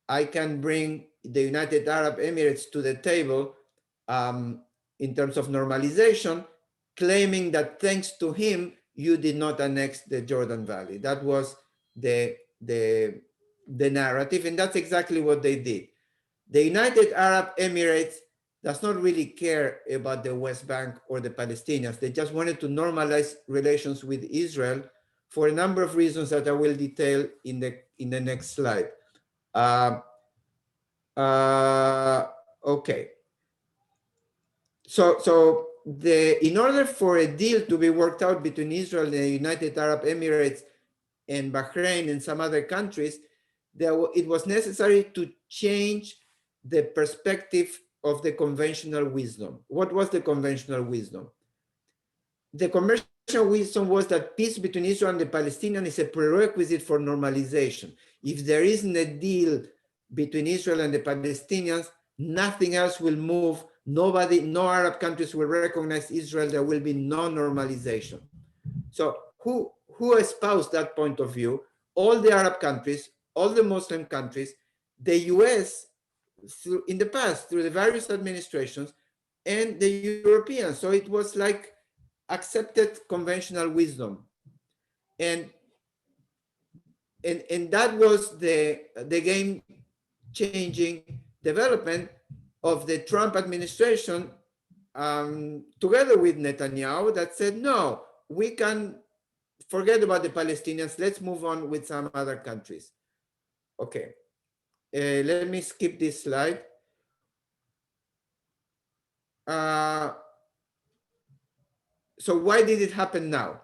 B: I can bring the United Arab Emirates to the table in terms of normalization, claiming that thanks to him, you did not annex the Jordan Valley. That was the narrative, and that's exactly what they did. The United Arab Emirates does not really care about the West Bank or the Palestinians. They just wanted to normalize relations with Israel for a number of reasons that I will detail in the next slide. Okay. So in order for a deal to be worked out between Israel and the United Arab Emirates and Bahrain and some other countries, it was necessary to change the perspective of the conventional wisdom. What was the conventional wisdom? The conventional wisdom was that peace between Israel and the Palestinians is a prerequisite for normalization. If there isn't a deal between Israel and the Palestinians, nothing else will move. Nobody, no Arab countries will recognize Israel. There will be no normalization. So who espoused that point of view? All the Arab countries, all the Muslim countries, the US in the past through the various administrations, and the Europeans. So it was like accepted conventional wisdom. And that was the game-changing development of the Trump administration together with Netanyahu that said, no, we can forget about the Palestinians. Let's move on with some other countries. Okay, let me skip this slide. So why did it happen now?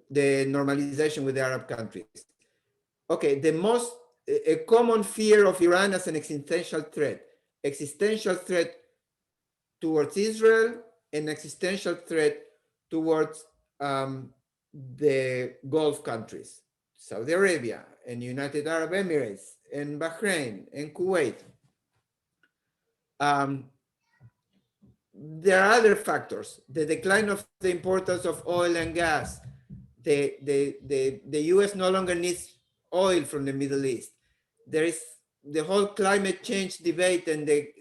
B: The normalization with the Arab countries. Okay, the most a common fear of Iran as an existential threat towards Israel, an existential threat towards the Gulf countries, Saudi Arabia and United Arab Emirates and Bahrain and Kuwait. There are other factors, the decline of the importance of oil and gas. The US no longer needs oil from the Middle East. There is the whole climate change debate and the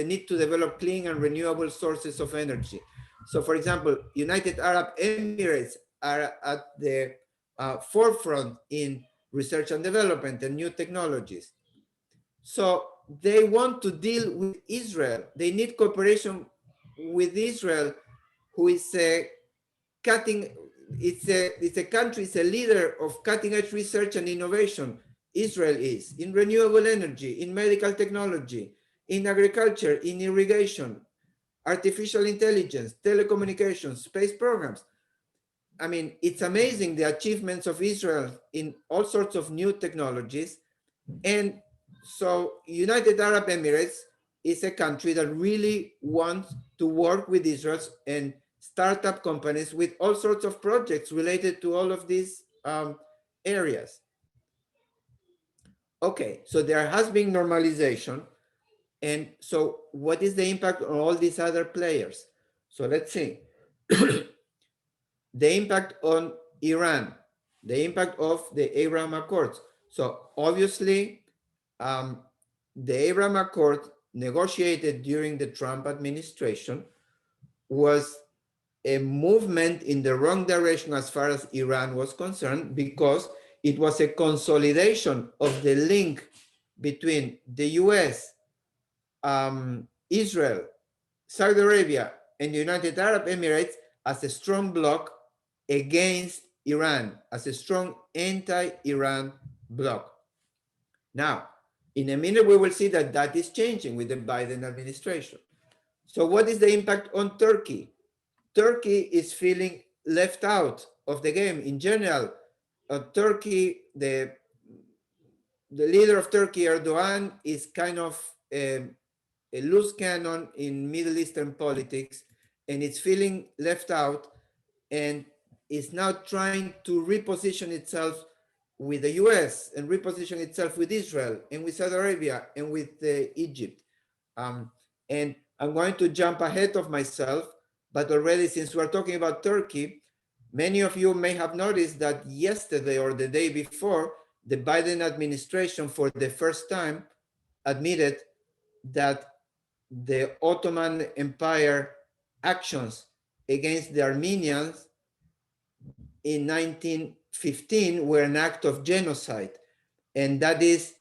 B: need to develop clean and renewable sources of energy. So for example, United Arab Emirates are at the forefront in research and development and new technologies. So they want to deal with Israel. They need cooperation with Israel, who is a it's a country, it's a leader of cutting edge research and innovation. Israel is in renewable energy, in medical technology, in agriculture, in irrigation, artificial intelligence, telecommunications, space programs. I mean, it's amazing the achievements of Israel in all sorts of new technologies. And so United Arab Emirates is a country that really wants to work with Israel and startup companies with all sorts of projects related to all of these areas. Okay, so there has been normalization. And so what is the impact on all these other players? So let's see. The impact on Iran, the impact of the Abraham Accords. So obviously, the Abraham Accord negotiated during the Trump administration was a movement in the wrong direction as far as Iran was concerned, because it was a consolidation of the link between the US, Israel, Saudi Arabia, and the United Arab Emirates as a strong bloc against Iran, as a strong anti-Iran bloc. Now, in a minute, we will see that that is changing with the Biden administration. So what is the impact on Turkey? Turkey is feeling left out of the game in general. Turkey, the leader of Turkey, Erdogan, is kind of a loose cannon in Middle Eastern politics, and it's feeling left out and is now trying to reposition itself with the US and reposition itself with Israel and with Saudi Arabia and with Egypt. And I'm going to jump ahead of myself, but already, since we're talking about Turkey, many of you may have noticed that yesterday or the day before, the Biden administration for the first time admitted that the Ottoman Empire actions against the Armenians in 1915 were an act of genocide. And that is,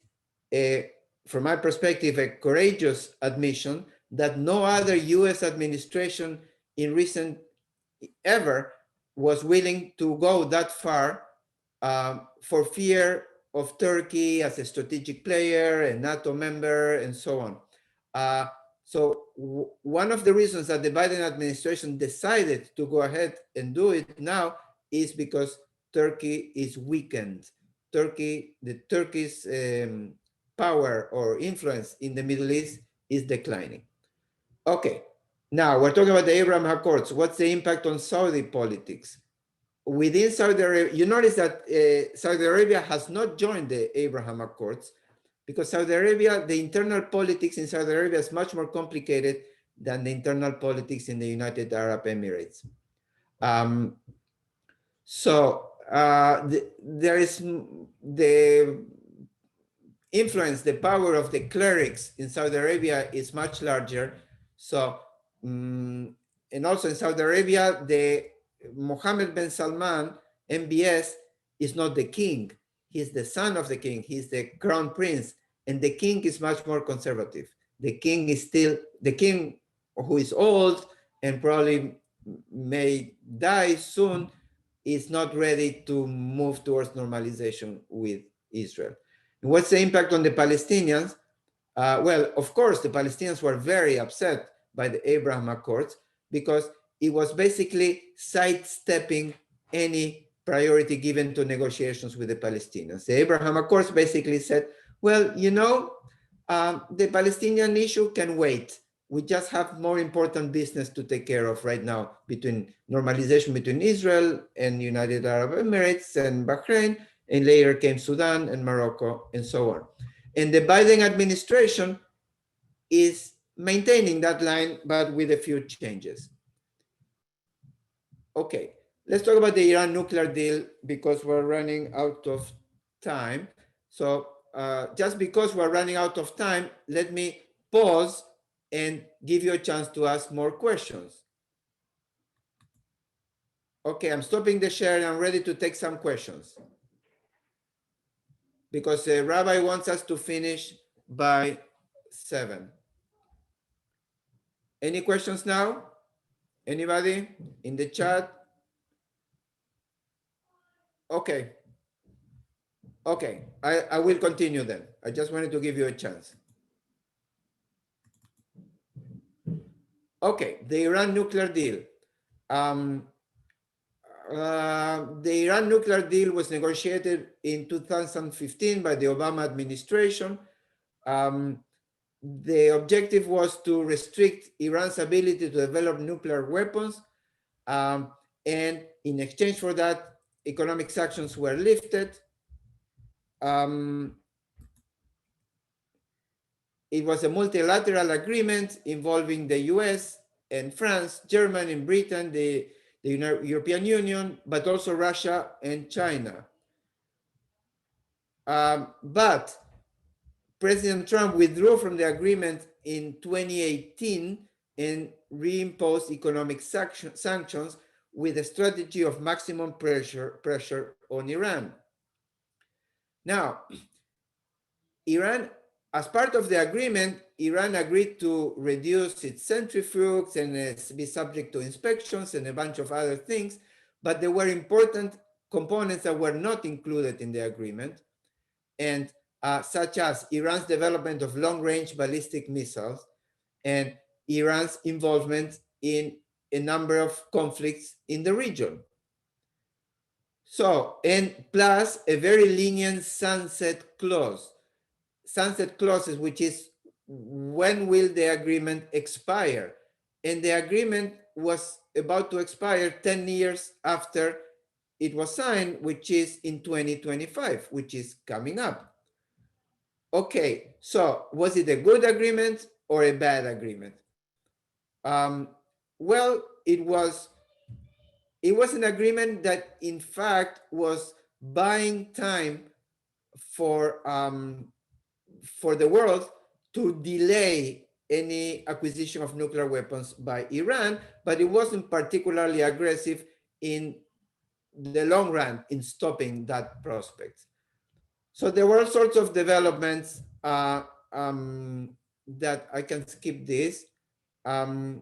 B: from my perspective, a courageous admission that no other US administration in recent ever was willing to go that far for fear of Turkey as a strategic player, a NATO member, and so on. So one of the reasons that the Biden administration decided to go ahead and do it now is because Turkey is weakened. Turkey's power or influence in the Middle East is declining. Okay, now we're talking about the Abraham Accords. What's the impact on Saudi politics? Within Saudi Arabia, you notice that Saudi Arabia has not joined the Abraham Accords, because Saudi Arabia, the internal politics in Saudi Arabia is much more complicated than the internal politics in the United Arab Emirates. There is the influence, the power of the clerics in Saudi Arabia is much larger. So, and also in Saudi Arabia, the Mohammed bin Salman, MBS, is not the king. He's the son of the king. He's the crown prince. And the king is much more conservative. The king is still, the king who is old and probably may die soon, is not ready to move towards normalization with Israel. And what's the impact on the Palestinians? Well, of course, the Palestinians were very upset by the Abraham Accords because it was basically sidestepping any priority given to negotiations with the Palestinians. The Abraham Accords basically said, well, you know, the Palestinian issue can wait. We just have more important business to take care of right now, between normalization between Israel and United Arab Emirates and Bahrain, and later came Sudan and Morocco and so on. And the Biden administration is maintaining that line, but with a few changes. Okay, let's talk about the Iran nuclear deal because we're running out of time. So just because we're running out of time, let me pause and give you a chance to ask more questions. Okay, I'm stopping the share and I'm ready to take some questions. Because the rabbi wants us to finish by 7. Any questions now? Anybody in the chat? Okay. Okay, I will continue then. I just wanted to give you a chance. Okay, the Iran nuclear deal. The Iran nuclear deal was negotiated in 2015 by the Obama administration. The objective was to restrict Iran's ability to develop nuclear weapons. And in exchange for that, economic sanctions were lifted. It was a multilateral agreement involving the US and France, Germany and Britain, the European Union, but also Russia and China. But President Trump withdrew from the agreement in 2018 and reimposed economic sanctions with a strategy of maximum pressure on Iran. Now, Iran, as part of the agreement, Iran agreed to reduce its centrifuges and be subject to inspections and a bunch of other things, but there were important components that were not included in the agreement, and such as Iran's development of long-range ballistic missiles and Iran's involvement in a number of conflicts in the region. So, and plus a very lenient sunset clause. Sunset clauses, which is when will the agreement expire? And the agreement was about to expire 10 years after it was signed, which is in 2025, which is coming up. Okay, so was it a good agreement or a bad agreement? Well, it was an agreement that in fact was buying time for the world to delay any acquisition of nuclear weapons by Iran, but it wasn't particularly aggressive in the long run in stopping that prospect. So there were all sorts of developments that I can skip this. The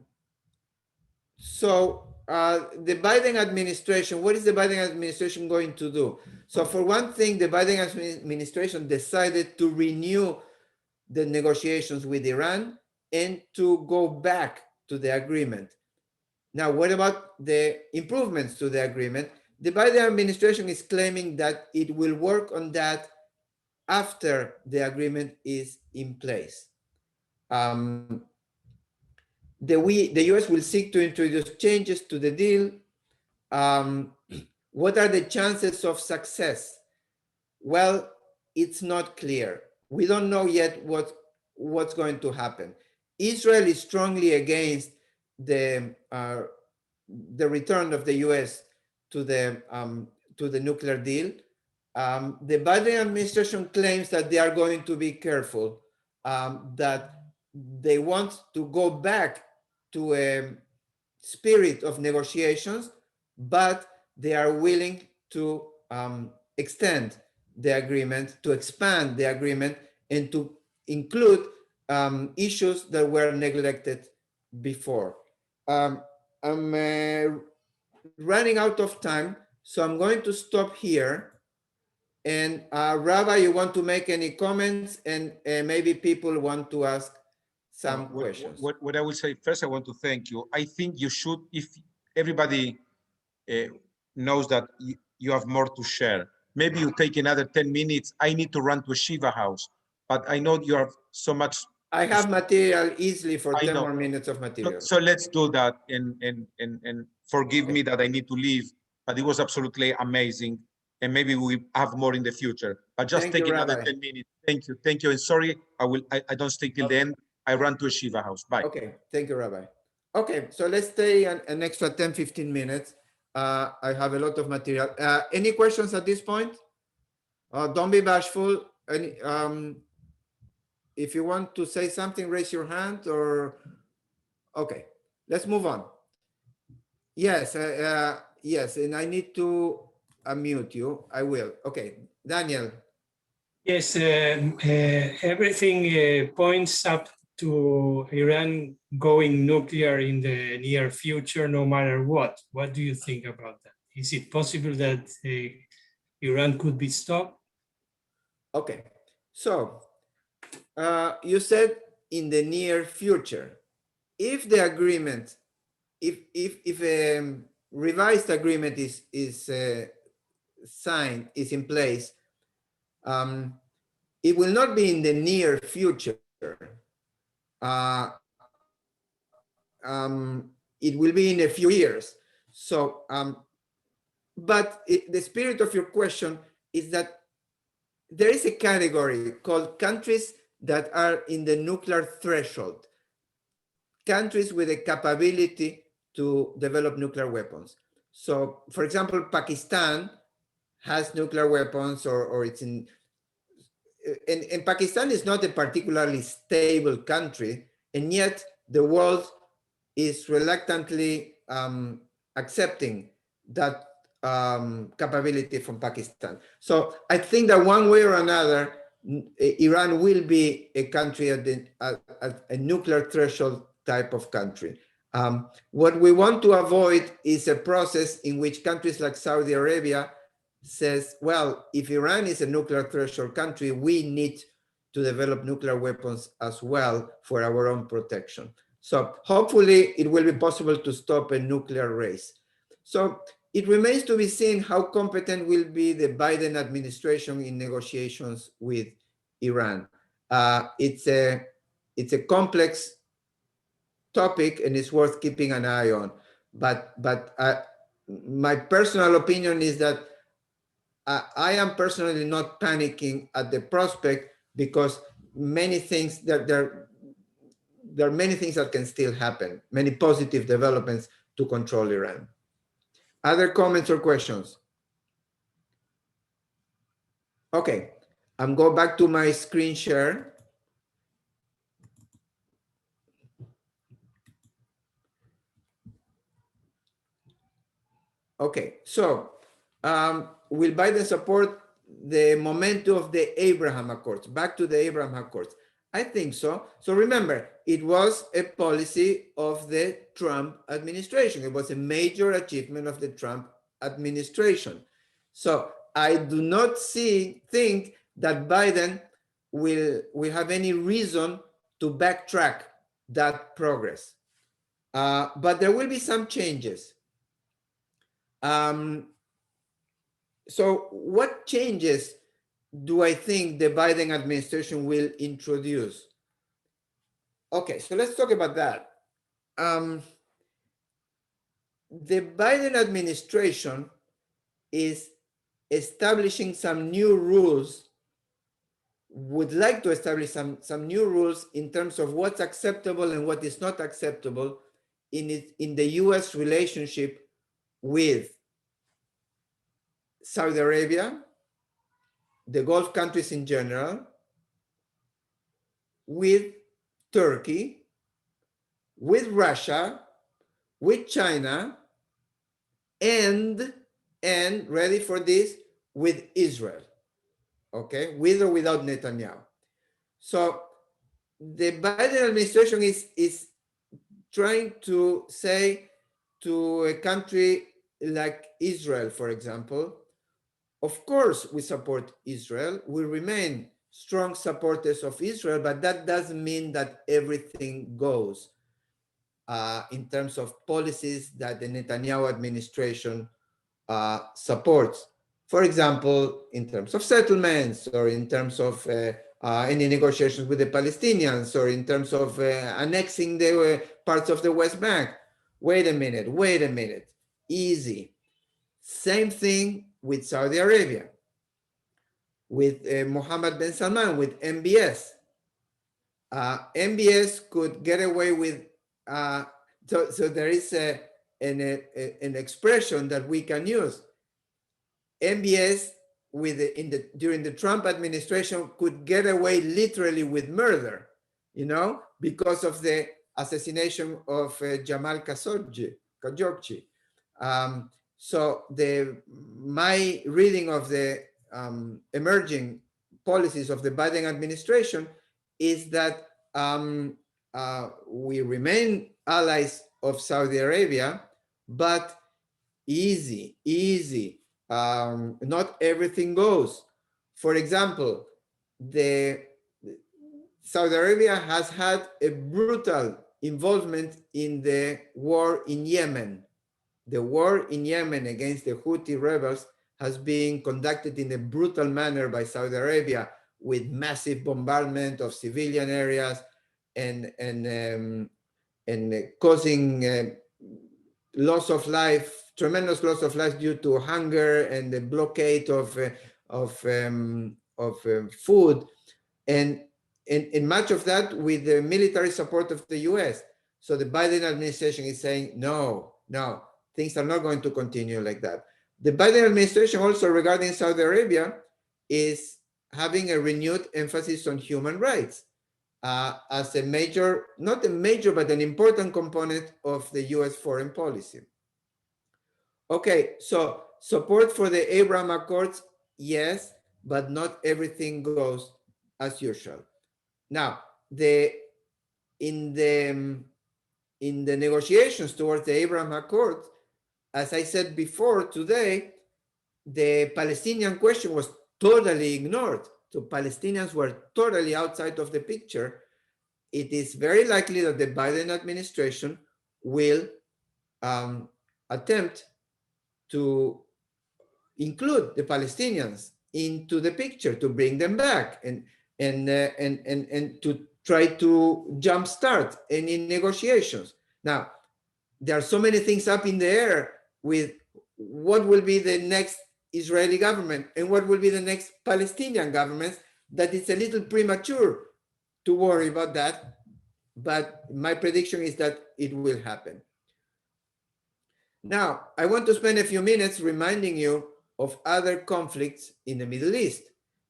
B: Biden administration, what is the Biden administration going to do? So for one thing, the Biden administration decided to renew the negotiations with Iran and to go back to the agreement. Now, what about the improvements to the agreement? The Biden administration is claiming that it will work on that after the agreement is in place. The US will seek to introduce changes to the deal. What are the chances of success? Well, it's not clear. We don't know yet what's going to happen. Israel is strongly against the return of the US to the nuclear deal. The Biden administration claims that they are going to be careful, that they want to go back to a spirit of negotiations, but they are willing to extend the agreement, to expand the agreement, and to include issues that were neglected before. I'm running out of time, so I'm going to stop here. And Rabbi, you want to make any comments, and maybe people want to ask some questions.
D: What I will say first, I want to thank you. I think you should, if everybody knows that you have more to share. Maybe you take another 10 minutes. I need to run to a Shiva house, but I know you have so much.
B: I have material easily for
D: I
B: 10
D: know.
B: more minutes of
D: So,
B: material.
D: so let's do that, and forgive me that I need to leave, but it was absolutely amazing. And maybe we have more in the future, but just
B: Thank
D: take
B: you,
D: another
B: Rabbi.
D: 10 minutes. Thank you. Thank you. And sorry, I don't stay till the end. I run to a Shiva house. Bye.
B: Okay, thank you, Rabbi. Okay, so let's stay an extra 10, 15 minutes. I have a lot of material. Any questions at this point? Don't be bashful. If you want to say something, raise your hand or, okay, let's move on. Yes, yes, and I need to unmute you. I will. Okay, Daniel.
F: Yes, everything points up to Iran going nuclear in the near future, no matter what. What do you think about that? Is it possible that Iran could be stopped?
B: Okay, so you said in the near future. If the agreement, if a revised agreement is signed, is in place, it will not be in the near future. It will be in a few years. So, but the spirit of your question is that there is a category called countries that are in the nuclear threshold, countries with the capability to develop nuclear weapons. So, for example, Pakistan has nuclear weapons, or it's in, and Pakistan is not a particularly stable country, and yet the world is reluctantly accepting that capability from Pakistan. So I think that one way or another, Iran will be a country at a nuclear threshold type of country. What we want to avoid is a process in which countries like Saudi Arabia says, well, if Iran is a nuclear threshold country, we need to develop nuclear weapons as well for our own protection. So hopefully it will be possible to stop a nuclear race. So it remains to be seen how competent will be the Biden administration in negotiations with Iran. It's a complex topic and it's worth keeping an eye on. But my personal opinion is that I am personally not panicking at the prospect, because many things that there are many things that can still happen, many positive developments to control Iran. Other comments or questions? Okay, I'm going back to my screen share. Okay, so will Biden support the momentum of the Abraham Accords? Back to the Abraham Accords. I think so. So remember, it was a policy of the Trump administration. It was a major achievement of the Trump administration. So I do not think that Biden will have any reason to backtrack that progress. But there will be some changes. So what changes do I think the Biden administration will introduce? Okay, so let's talk about that. The Biden administration is establishing some new rules, would like to establish some new rules in terms of what's acceptable and what is not acceptable in the US relationship with Saudi Arabia, the Gulf countries in general, with Turkey, with Russia, with China, and ready for this, with Israel, okay, with or without Netanyahu. So the Biden administration is trying to say to a country like Israel, for example, of course we support Israel, we remain strong supporters of Israel, but that doesn't mean that everything goes in terms of policies that the Netanyahu administration supports. For example, in terms of settlements or in terms of any negotiations with the Palestinians or in terms of annexing the parts of the West Bank. Wait a minute, easy. Same thing with Saudi Arabia, with Mohammed bin Salman, with MBS. MBS could get away with, so there is an expression that we can use. MBS during the Trump administration could get away literally with murder, because of the assassination of Jamal Khashoggi. So my reading of the emerging policies of the Biden administration is that we remain allies of Saudi Arabia, but easy. Not everything goes. For example, Saudi Arabia has had a brutal involvement in the war in Yemen. The war in Yemen against the Houthi rebels has been conducted in a brutal manner by Saudi Arabia, with massive bombardment of civilian areas and causing loss of life, tremendous loss of life due to hunger and the blockade of food, and much of that with the military support of the US. So the Biden administration is saying, no, things are not going to continue like that. The Biden administration also, regarding Saudi Arabia, is having a renewed emphasis on human rights as a major, not a major, but an important component of the US foreign policy. Okay, so support for the Abraham Accords, yes, but not everything goes as usual. Now, in the negotiations towards the Abraham Accords, as I said before today, the Palestinian question was totally ignored. So Palestinians were totally outside of the picture. It is very likely that the Biden administration will attempt to include the Palestinians into the picture, to bring them back and to try to jumpstart any negotiations. Now, there are so many things up in the air with what will be the next Israeli government and what will be the next Palestinian government, that it's a little premature to worry about that. But my prediction is that it will happen. Now, I want to spend a few minutes reminding you of other conflicts in the Middle East,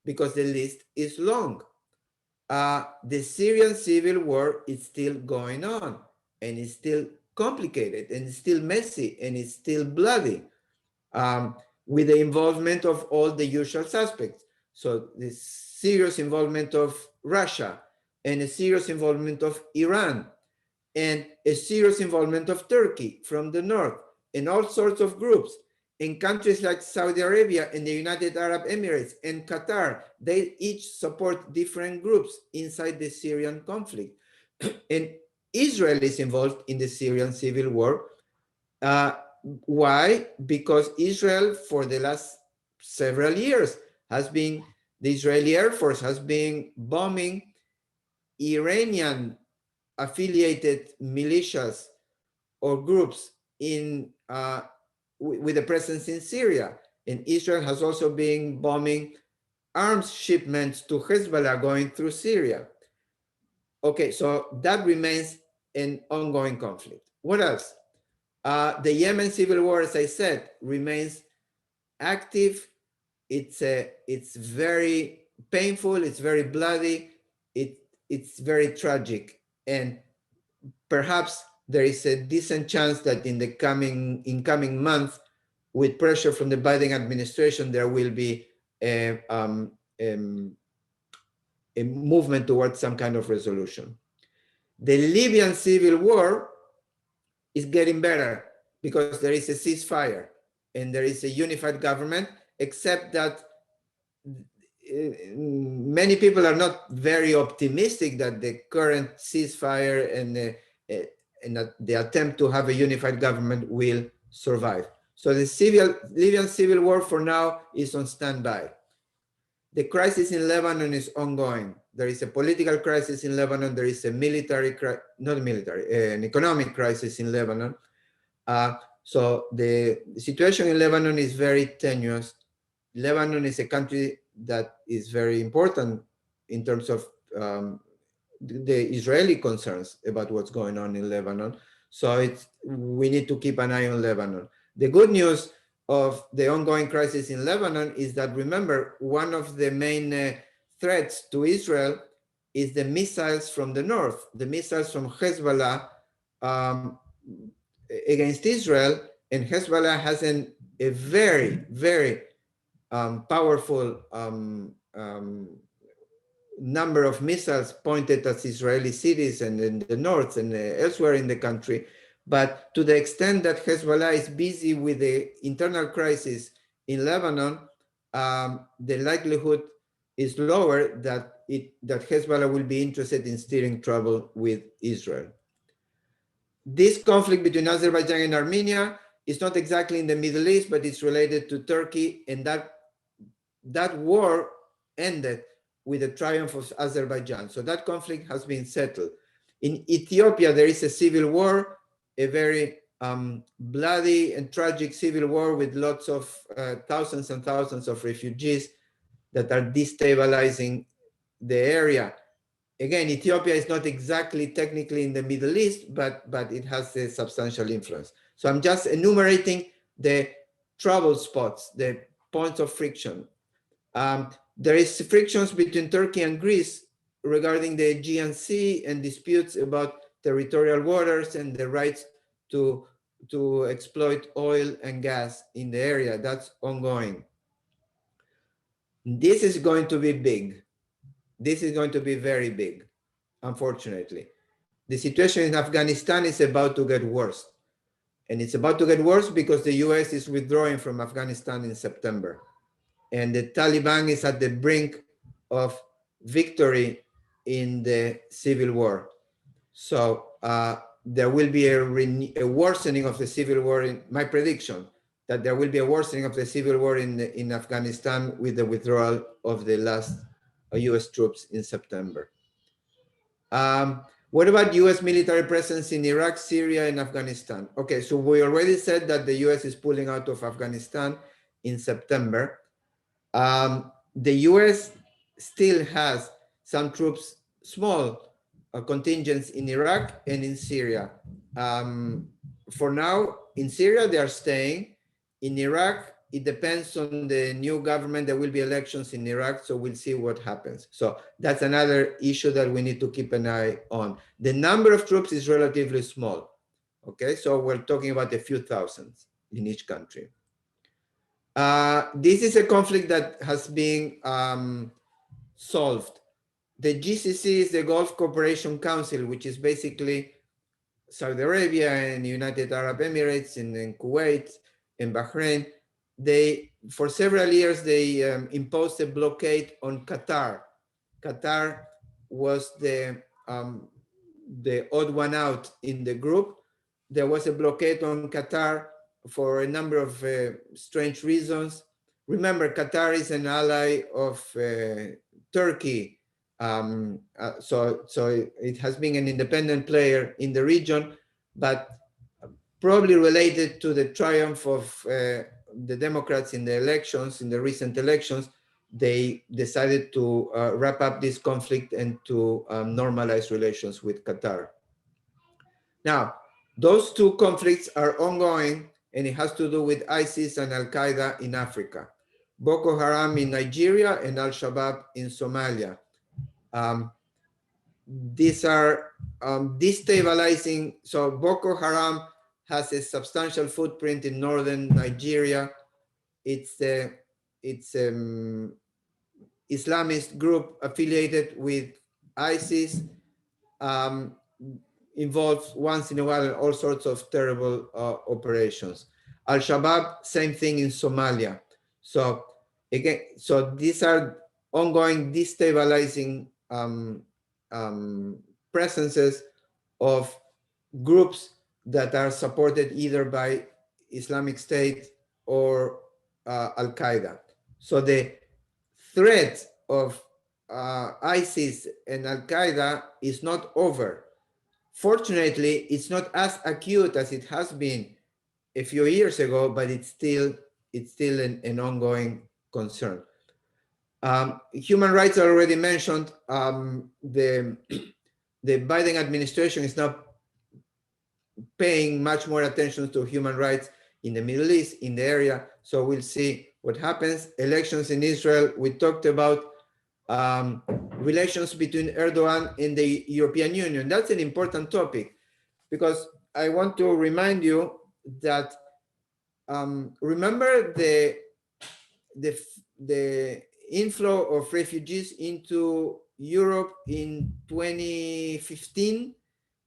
B: because the list is long. The Syrian civil war is still going on, and it's still complicated, and it's still messy, and it's still bloody, with the involvement of all the usual suspects. So the serious involvement of Russia, and a serious involvement of Iran, and a serious involvement of Turkey from the north, and all sorts of groups. In countries like Saudi Arabia and the United Arab Emirates and Qatar, they each support different groups inside the Syrian conflict. And Israel is involved in the Syrian civil war. Why? Because Israel, for the last several years, the Israeli Air Force has been bombing Iranian affiliated militias or groups with a presence in Syria. And Israel has also been bombing arms shipments to Hezbollah going through Syria. Okay, so that remains an ongoing conflict. What else? The Yemen civil war, as I said, remains active. It's very painful, it's very bloody, it's very tragic. And perhaps there is a decent chance that in coming months, with pressure from the Biden administration, there will be a movement towards some kind of resolution. The Libyan civil war is getting better because there is a ceasefire and there is a unified government, except that many people are not very optimistic that the current ceasefire and the attempt to have a unified government will survive. So the Libyan civil war for now is on standby. The crisis in Lebanon is ongoing. There is a political crisis in Lebanon. There is a an economic crisis in Lebanon. So the situation in Lebanon is very tenuous. Lebanon is a country that is very important in terms of the Israeli concerns about what's going on in Lebanon. So we need to keep an eye on Lebanon. The good news of the ongoing crisis in Lebanon is that, remember, one of the main threats to Israel is the missiles from the north, the missiles from Hezbollah against Israel. And Hezbollah has a very, very powerful number of missiles pointed at Israeli cities and in the north and elsewhere in the country. But to the extent that Hezbollah is busy with the internal crisis in Lebanon, the likelihood is lower that Hezbollah will be interested in steering trouble with Israel. This conflict between Azerbaijan and Armenia is not exactly in the Middle East, but it's related to Turkey, and that war ended with the triumph of Azerbaijan. So that conflict has been settled. In Ethiopia, there is a civil war, a very bloody and tragic civil war with lots of thousands and thousands of refugees that are destabilizing the area. Again, Ethiopia is not exactly technically in the Middle East, but it has a substantial influence. So I'm just enumerating the trouble spots, the points of friction. There is frictions between Turkey and Greece regarding the Aegean Sea and disputes about territorial waters and the rights to exploit oil and gas in the area. That's ongoing. This is going to be big. This is going to be very big, unfortunately. The situation in Afghanistan is about to get worse. And it's about to get worse because the US is withdrawing from Afghanistan in September. And the Taliban is at the brink of victory in the civil war. So there will be a worsening of the civil war, in my prediction, that there will be a worsening of the civil war in Afghanistan with the withdrawal of the last US troops in September. What about US military presence in Iraq, Syria, and Afghanistan? Okay, so we already said that the US is pulling out of Afghanistan in September. The US still has some troops, small contingents in Iraq and in Syria. For now, in Syria, they are staying. In Iraq, it depends on the new government. There will be elections in Iraq, so we'll see what happens. So that's another issue that we need to keep an eye on. The number of troops is relatively small. Okay, so we're talking about a few thousands in each country. This is a conflict that has been solved. The GCC is the Gulf Cooperation Council, which is basically Saudi Arabia and United Arab Emirates and Kuwait and Bahrain. For several years, they imposed a blockade on Qatar. Qatar was the odd one out in the group. There was a blockade on Qatar for a number of strange reasons. Remember, Qatar is an ally of Turkey. So it has been an independent player in the region, but probably related to the triumph of the Democrats in the elections, in the recent elections, they decided to wrap up this conflict and to normalize relations with Qatar. Now, those two conflicts are ongoing, and it has to do with ISIS and Al-Qaeda in Africa, Boko Haram in Nigeria and Al-Shabaab in Somalia. These are destabilizing. So Boko Haram has a substantial footprint in northern Nigeria. It's Islamist group affiliated with ISIS, involves once in a while in all sorts of terrible operations. Al-Shabaab, same thing in Somalia. So again, so these are ongoing destabilizing presences of groups that are supported either by Islamic State or Al Qaeda. So the threat of ISIS and Al Qaeda is not over. Fortunately, it's not as acute as it has been a few years ago, but it's still an ongoing concern. Human rights are already mentioned. The Biden administration is now paying much more attention to human rights in the Middle East, in the area. So we'll see what happens. Elections in Israel, we talked about relations between Erdogan and the European Union. That's an important topic because I want to remind you that remember the inflow of refugees into Europe in 2015,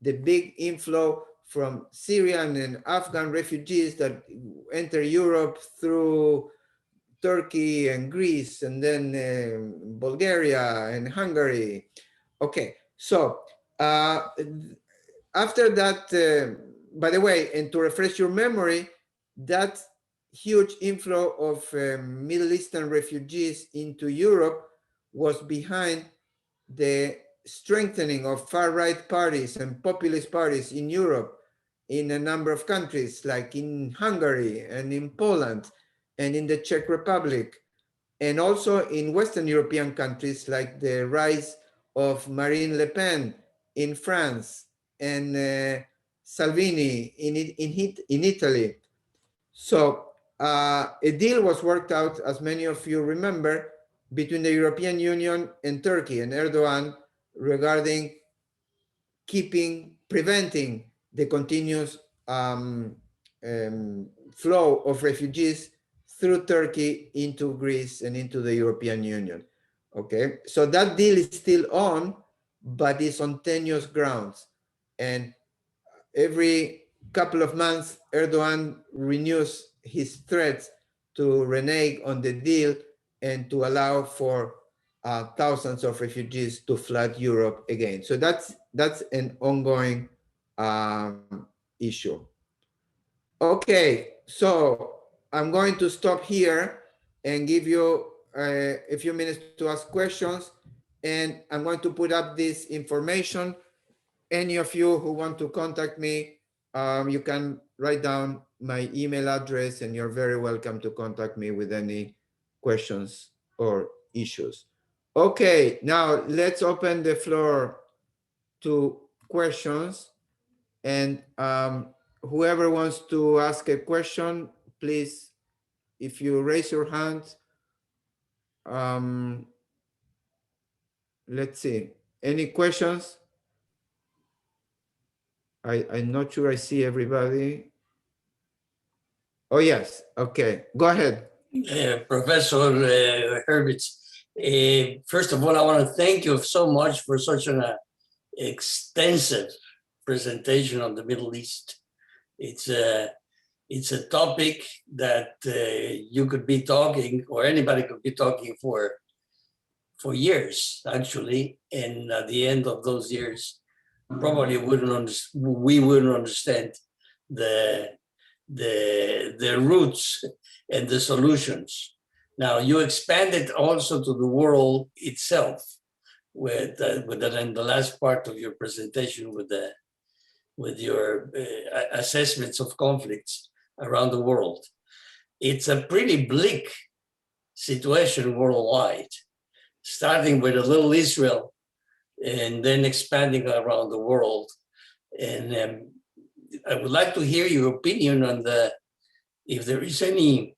B: the big inflow from Syrian and Afghan refugees that enter Europe through Turkey and Greece, and then Bulgaria and Hungary. Okay, so after that, by the way, and to refresh your memory, that huge inflow of Middle Eastern refugees into Europe was behind the strengthening of far-right parties and populist parties in Europe in a number of countries, like in Hungary and in Poland and in the Czech Republic, and also in Western European countries like the rise of Marine Le Pen in France and Salvini in Italy. So a deal was worked out, as many of you remember, between the European Union and Turkey and Erdogan regarding preventing the continuous flow of refugees through Turkey into Greece and into the European Union. Okay, so that deal is still on, but it's on tenuous grounds. And every couple of months, Erdogan renews his threats to renege on the deal and to allow for thousands of refugees to flood Europe again. So that's an ongoing issue. Okay, so I'm going to stop here and give you a few minutes to ask questions, and I'm going to put up this information. Any of you who want to contact me, you can write down my email address, and you're very welcome to contact me with any questions or issues. Okay, now let's open the floor to questions, and whoever wants to ask a question, please, if you raise your hand, let's see, any questions? I'm not sure I see everybody. Oh, yes. Okay, go ahead.
H: Professor Hurvitz, first of all, I want to thank you so much for such an extensive presentation on the Middle East. It's a topic that you could be talking, or anybody could be talking for years, actually. And at the end of those years, probably we wouldn't understand the roots and the solutions. Now, you expanded also to the world itself with that in the last part of your presentation with your assessments of conflicts around the world. It's a pretty bleak situation worldwide, starting with a little Israel and then expanding around the world. And I would like to hear your opinion on if there is any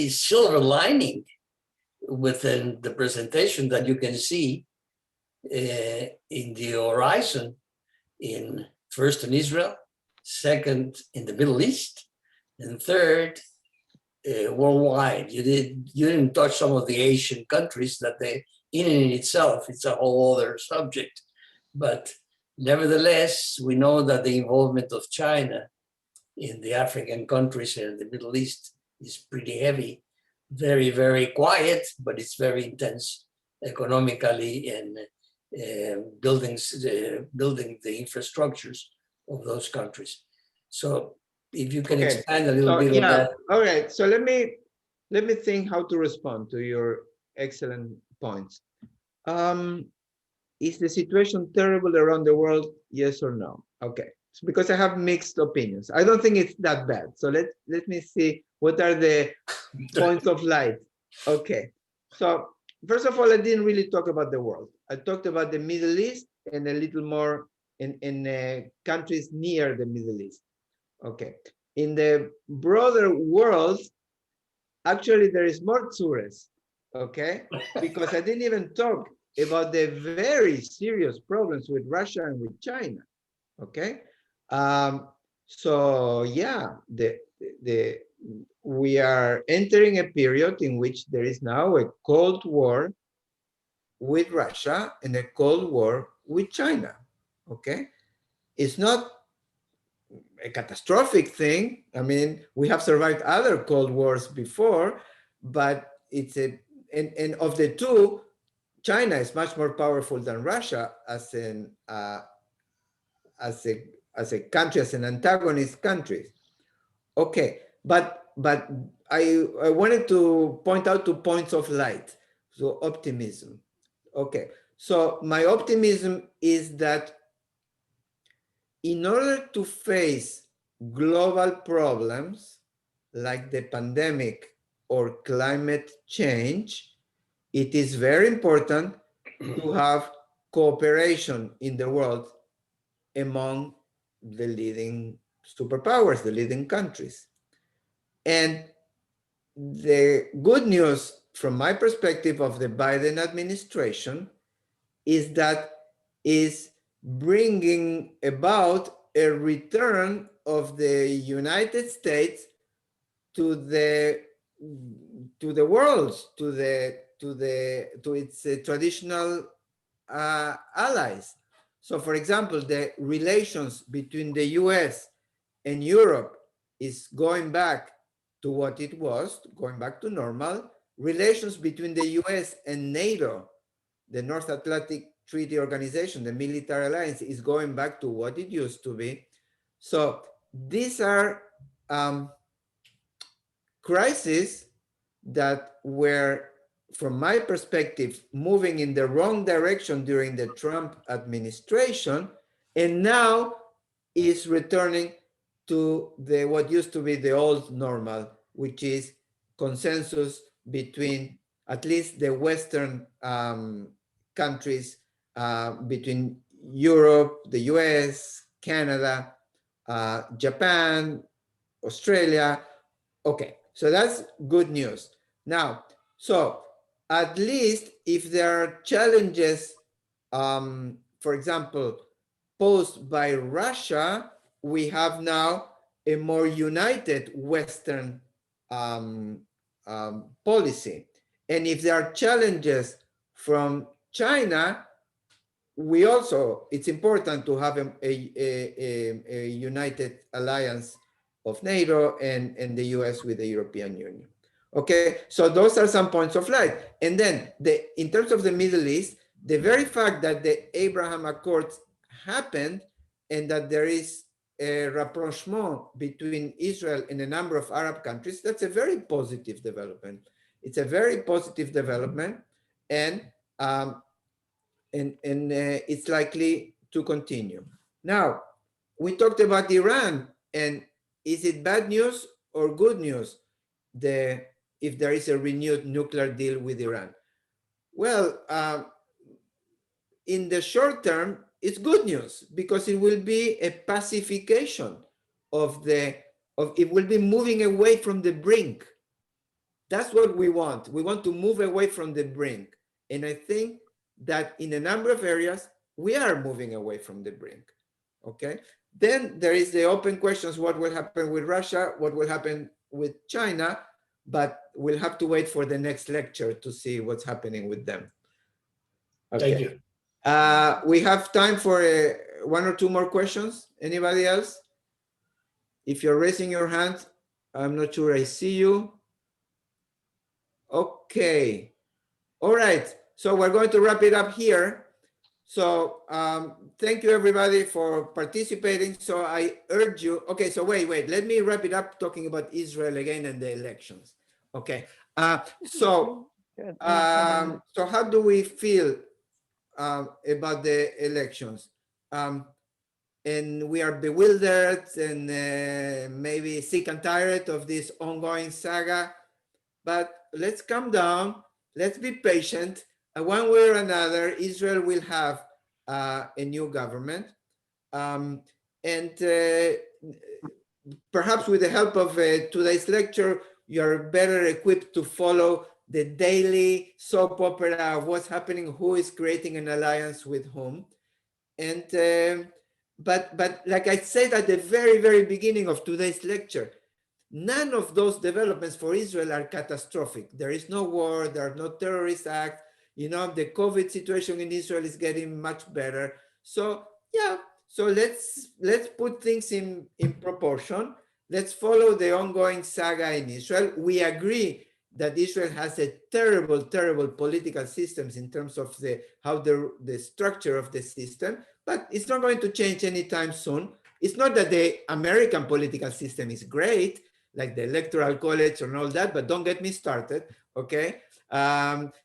H: silver lining within the presentation that you can see in the horizon, first in Israel, second in the Middle East, and third worldwide. You didn't touch some of the Asian countries that in itself, it's a whole other subject. But nevertheless, we know that the involvement of China in the African countries and the Middle East is pretty heavy, very, very quiet, but it's very intense economically and building the infrastructures of those countries. So if you can
B: Okay.
H: expand a little
B: So,
H: bit on
B: yeah,
H: that.
B: all right. So let me think how to respond to your excellent points. Is the situation terrible around the world? Yes or no? Okay. So because I have mixed opinions. I don't think it's that bad. So let me see what are the points of light. Okay. So first of all, I didn't really talk about the world. I talked about the Middle East and a little more in countries near the Middle East. Okay. In the broader world, actually there is more tourists. Okay. Because I didn't even talk about the very serious problems with Russia and with China. Okay. So yeah, we are entering a period in which there is now a Cold War with Russia and a Cold War with China. Okay. It's not a catastrophic thing. I mean, we have survived other Cold Wars before, but it's and of the two, China is much more powerful than Russia as a country, as an antagonist country. Okay, but I wanted to point out 2 points of light. So optimism. Okay, so my optimism is that in order to face global problems like the pandemic or climate change, it is very important to have cooperation in the world among the leading superpowers, the leading countries. And the good news from my perspective of the Biden administration is that is bringing about a return of the United States to the world, to its traditional allies. So, for example, the relations between the U.S. and Europe is going back to what it was, going back to normal. Relations between the U.S. and NATO, the North Atlantic Treaty Organization, the military alliance, is going back to what it used to be. So these are crises that were, from my perspective, moving in the wrong direction during the Trump administration, and now is returning to what used to be the old normal, which is consensus between at least the Western countries, between Europe, the US, Canada, Japan, Australia. Okay, so that's good news. Now, so at least if there are challenges, for example, posed by Russia, we have now a more united Western policy. And if there are challenges from China, we also, it's important to have a united alliance of NATO and the US with the European Union. Okay, so those are some points of light. And then in terms of the Middle East, the very fact that the Abraham Accords happened and that there is a rapprochement between Israel and a number of Arab countries, that's a very positive development. It's a very positive development, and it's likely to continue. Now, we talked about Iran, and is it bad news or good news if there is a renewed nuclear deal with Iran? Well, in the short term, it's good news because it will be a pacification it will be moving away from the brink. That's what we want. We want to move away from the brink. And I think that in a number of areas, we are moving away from the brink. Okay. Then there is the open questions: what will happen with Russia? What will happen with China? But we'll have to wait for the next lecture to see what's happening with them. Okay.
H: Thank you.
B: We have time for 1 or 2 more questions. Anybody else? If you're raising your hand, I'm not sure I see you. Okay. All right. So we're going to wrap it up here. So thank you everybody for participating. So I urge you, okay, so wait, let me wrap it up talking about Israel again and the elections. Okay, so how do we feel about the elections? And we are bewildered and maybe sick and tired of this ongoing saga, but let's calm down, let's be patient. One way or another, Israel will have a new government. And perhaps with the help of today's lecture, you're better equipped to follow the daily soap opera of what's happening, who is creating an alliance with whom. And but like I said at the very beginning of today's lecture, none of those developments for Israel are catastrophic. There is no war, there are no terrorist acts. You know, the COVID situation in Israel is getting much better. So yeah, so let's put things in proportion. Let's follow the ongoing saga in Israel. We agree that Israel has a terrible political systems in terms of how the structure of the system, but it's not going to change anytime soon. It's not that the American political system is great, like the Electoral College and all that, but don't get me started, okay?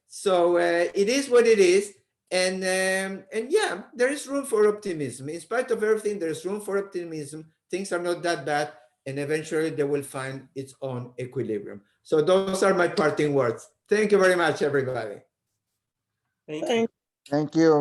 B: So it is what it is, and yeah, there is room for optimism. In spite of everything, there's room for optimism. Things are not that bad, and eventually they will find its own equilibrium. So those are my parting words. Thank you very much, everybody.
I: Thank you.